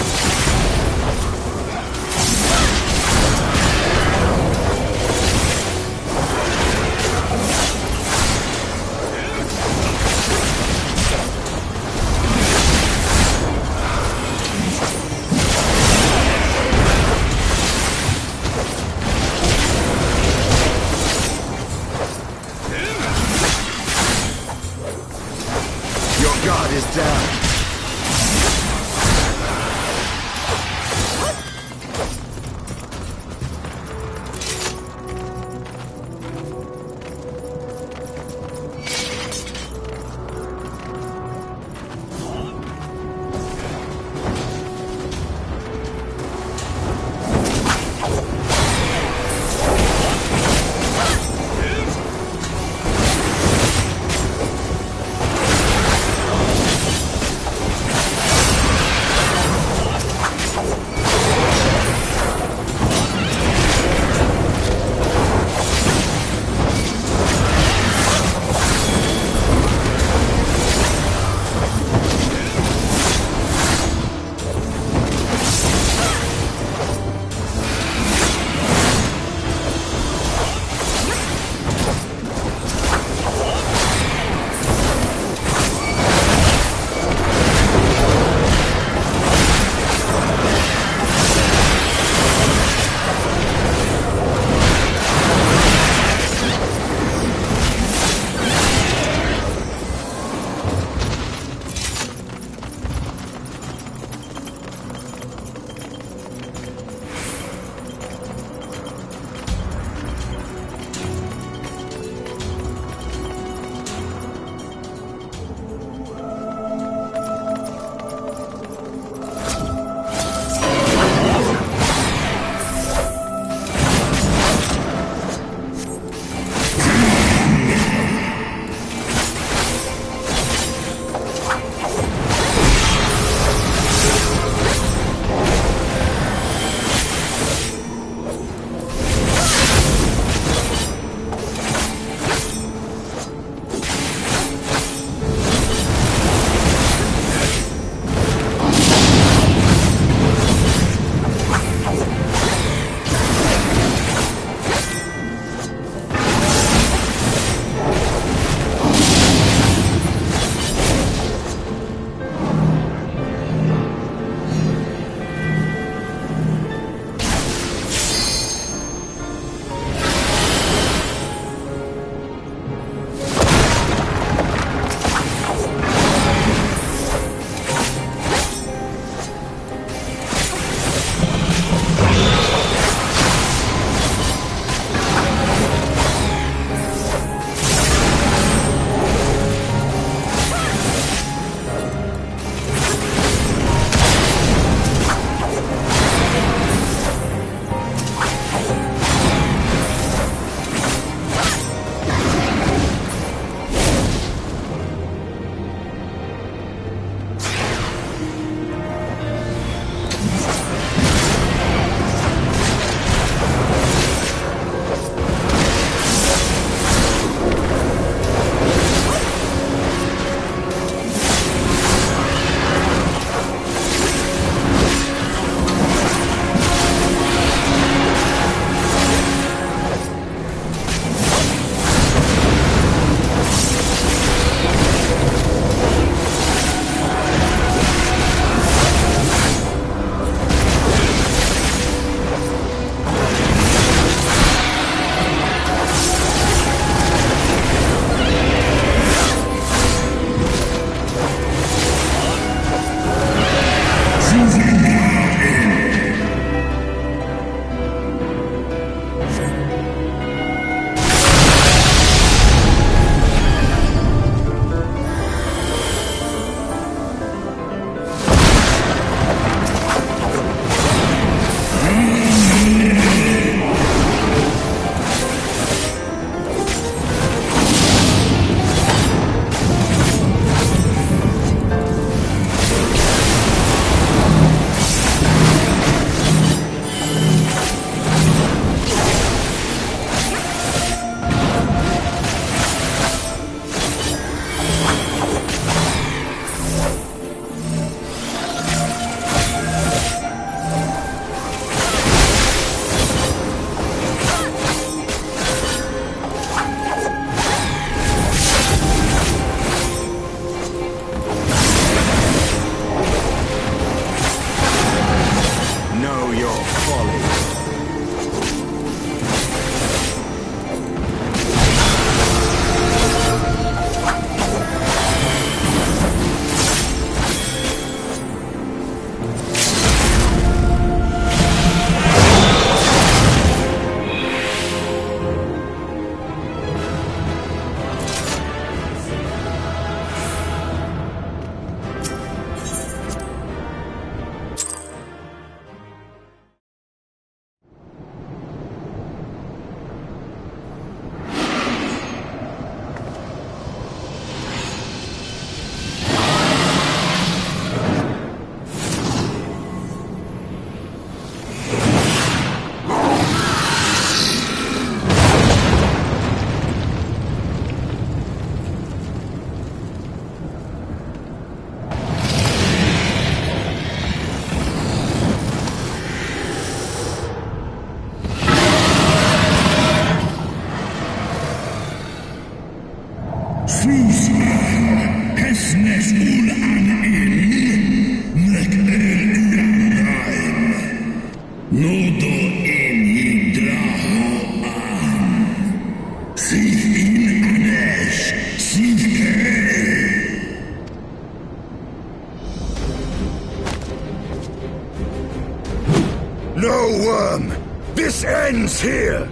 No, worm! This ends here!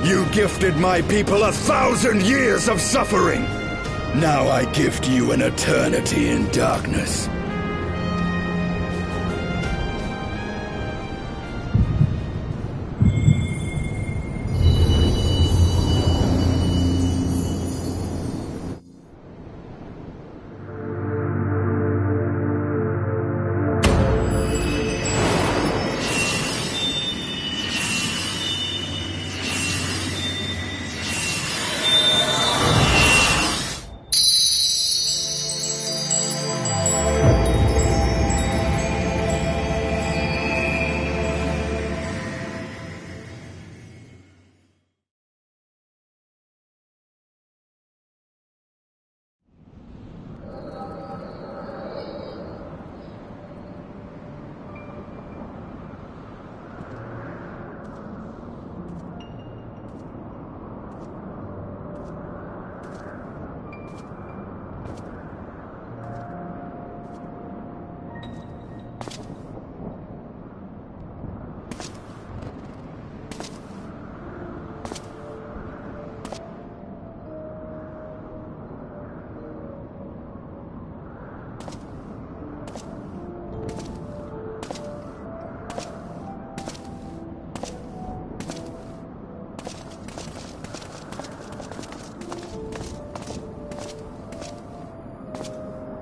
You gifted my people 1,000 years of suffering! Now I gift you an eternity in darkness.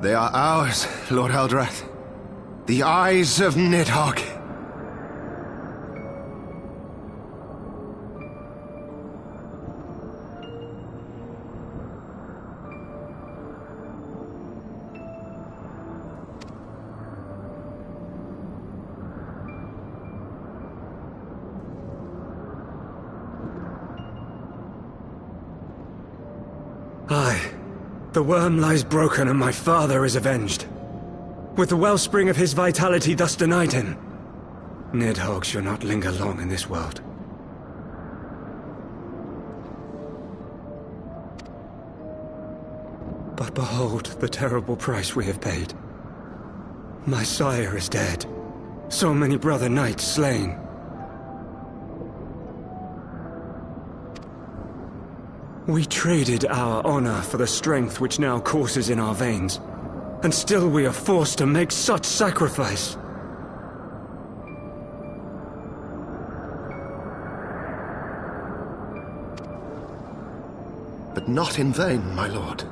They are ours, Lord Eldrath. The eyes of Nidhogg. Aye. The worm lies broken and my father is avenged. With the wellspring of his vitality thus denied him, Nidhogg shall not linger long in this world. But behold the terrible price we have paid. My sire is dead. So many brother knights slain. We traded our honor for the strength which now courses in our veins, and still we are forced to make such sacrifice. But not in vain, my lord.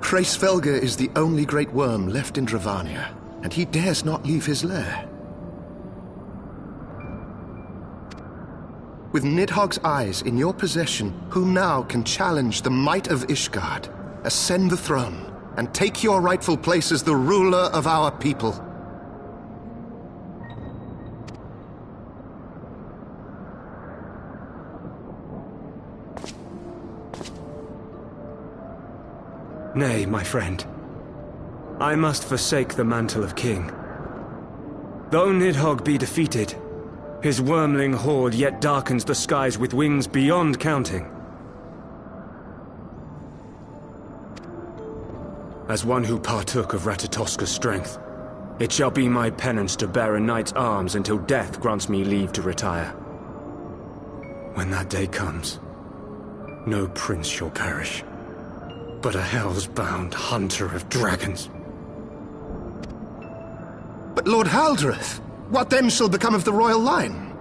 Hraesvelgr is the only great worm left in Dravania, and he dares not leave his lair. With Nidhogg's eyes in your possession, who now can challenge the might of Ishgard, ascend the throne, and take your rightful place as the ruler of our people? Nay, my friend. I must forsake the mantle of king, Though Nidhogg be defeated, his wormling horde yet darkens the skies with wings beyond counting. As one who partook of Ratatoska's strength, it shall be my penance to bear a knight's arms until death grants me leave to retire. When that day comes, no prince shall perish, but a hell's-bound hunter of dragons. But Lord Haldreth, what then shall become of the royal line?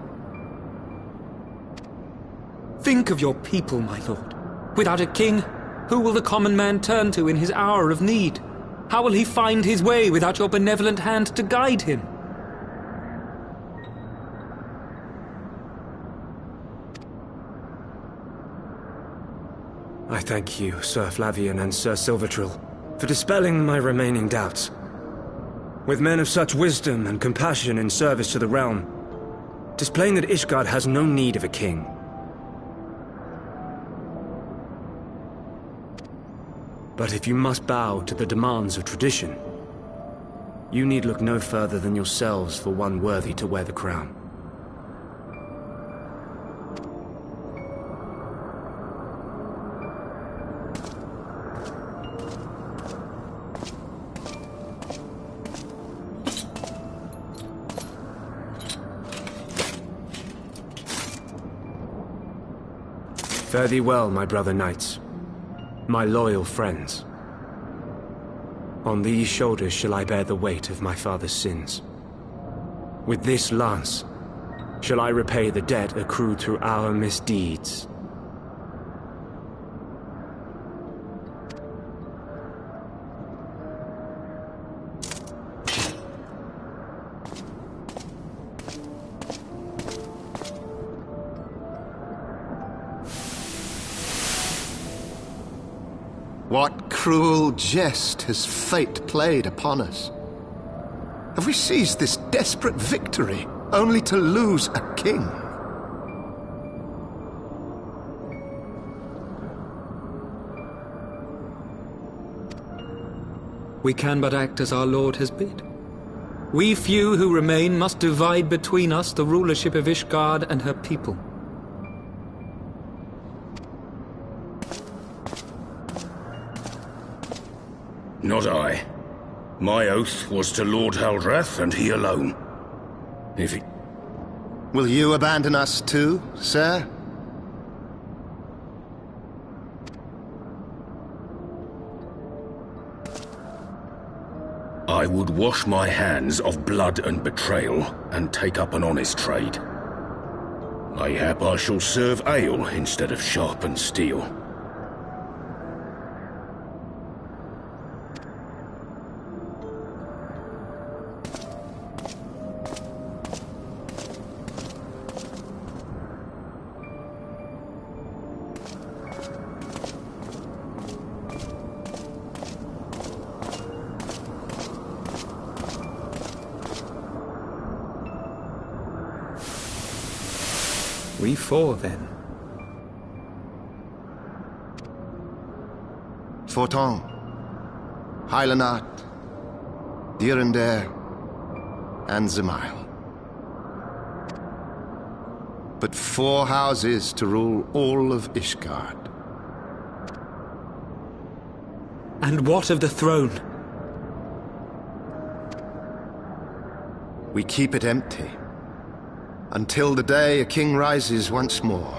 Think of your people, my lord. Without a king, who will the common man turn to in his hour of need? How will he find his way without your benevolent hand to guide him? I thank you, Sir Flavian and Sir Silvertrill, for dispelling my remaining doubts. With men of such wisdom and compassion in service to the realm, 'tis plain that Ishgard has no need of a king. But if you must bow to the demands of tradition, you need look no further than yourselves for one worthy to wear the crown. Fare thee well, my brother knights, my loyal friends. On these shoulders shall I bear the weight of my father's sins. With this lance shall I repay the debt accrued through our misdeeds. What cruel jest has fate played upon us? Have we seized this desperate victory only to lose a king? We can but act as our lord has bid. We few who remain must divide between us the rulership of Ishgard and her people. Not I. My oath was to Lord Haldreth, and he alone. If he... Will you abandon us too, sir? I would wash my hands of blood and betrayal, and take up an honest trade. Mayhap I shall serve ale instead of sharpened steel. We four, then. Forton, Heilenart, Dyrendare, and Zemail. But 4 houses to rule all of Ishgard. And what of the throne? We keep it empty. Until the day a king rises once more,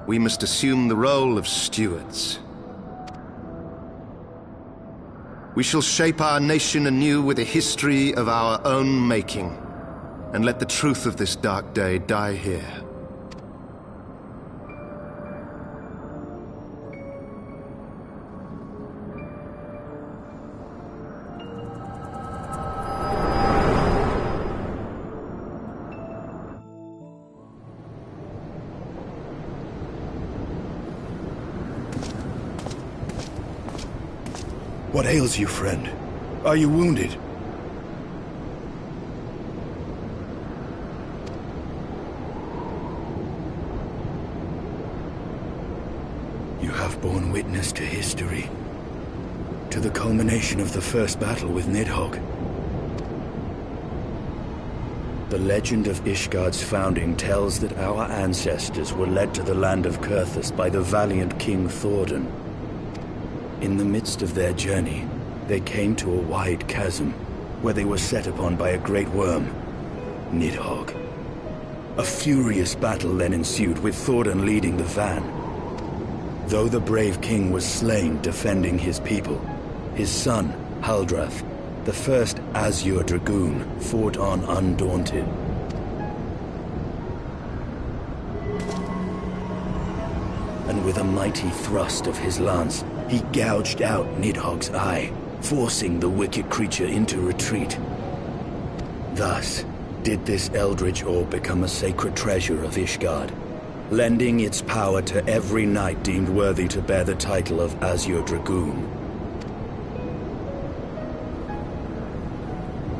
we must assume the role of stewards. We shall shape our nation anew with a history of our own making, and let the truth of this dark day die here. What ails you, friend? Are you wounded? You have borne witness to history, to the culmination of the first battle with Nidhogg. The legend of Ishgard's founding tells that our ancestors were led to the land of Kurthus by the valiant King Thordan. In the midst of their journey, they came to a wide chasm, where they were set upon by a great worm, Nidhogg. A furious battle then ensued, with Thordan leading the van. Though the brave king was slain defending his people, his son, Haldrath, the first Azure Dragoon, fought on undaunted. And with a mighty thrust of his lance, he gouged out Nidhogg's eye, forcing the wicked creature into retreat. Thus did this eldritch orb become a sacred treasure of Ishgard, lending its power to every knight deemed worthy to bear the title of Azure Dragoon.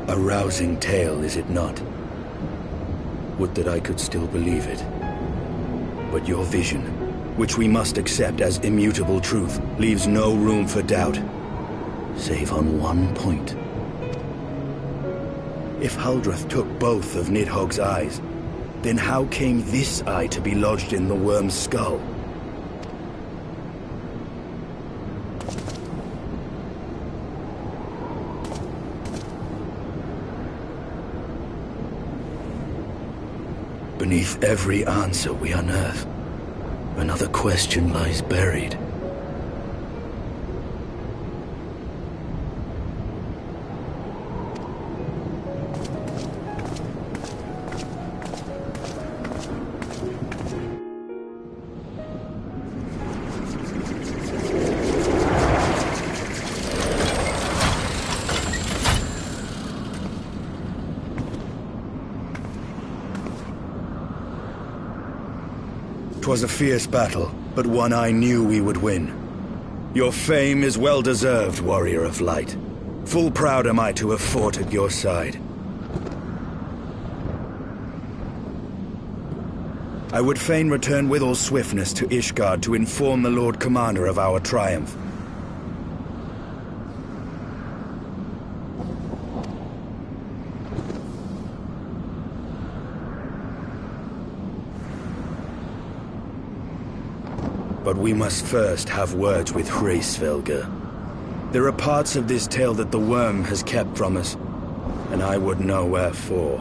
A rousing tale, is it not? Would that I could still believe it. But your vision, which we must accept as immutable truth, leaves no room for doubt, save on one point. If Haldrath took both of Nidhogg's eyes, then how came this eye to be lodged in the worm's skull? Beneath every answer we unearth, another question lies buried. 'Twas a fierce battle, but one I knew we would win. Your fame is well deserved, warrior of light. Full proud am I to have fought at your side. I would fain return with all swiftness to Ishgard to inform the Lord Commander of our triumph. But we must first have words with Hraesvelgr. There are parts of this tale that the worm has kept from us, and I would know wherefore.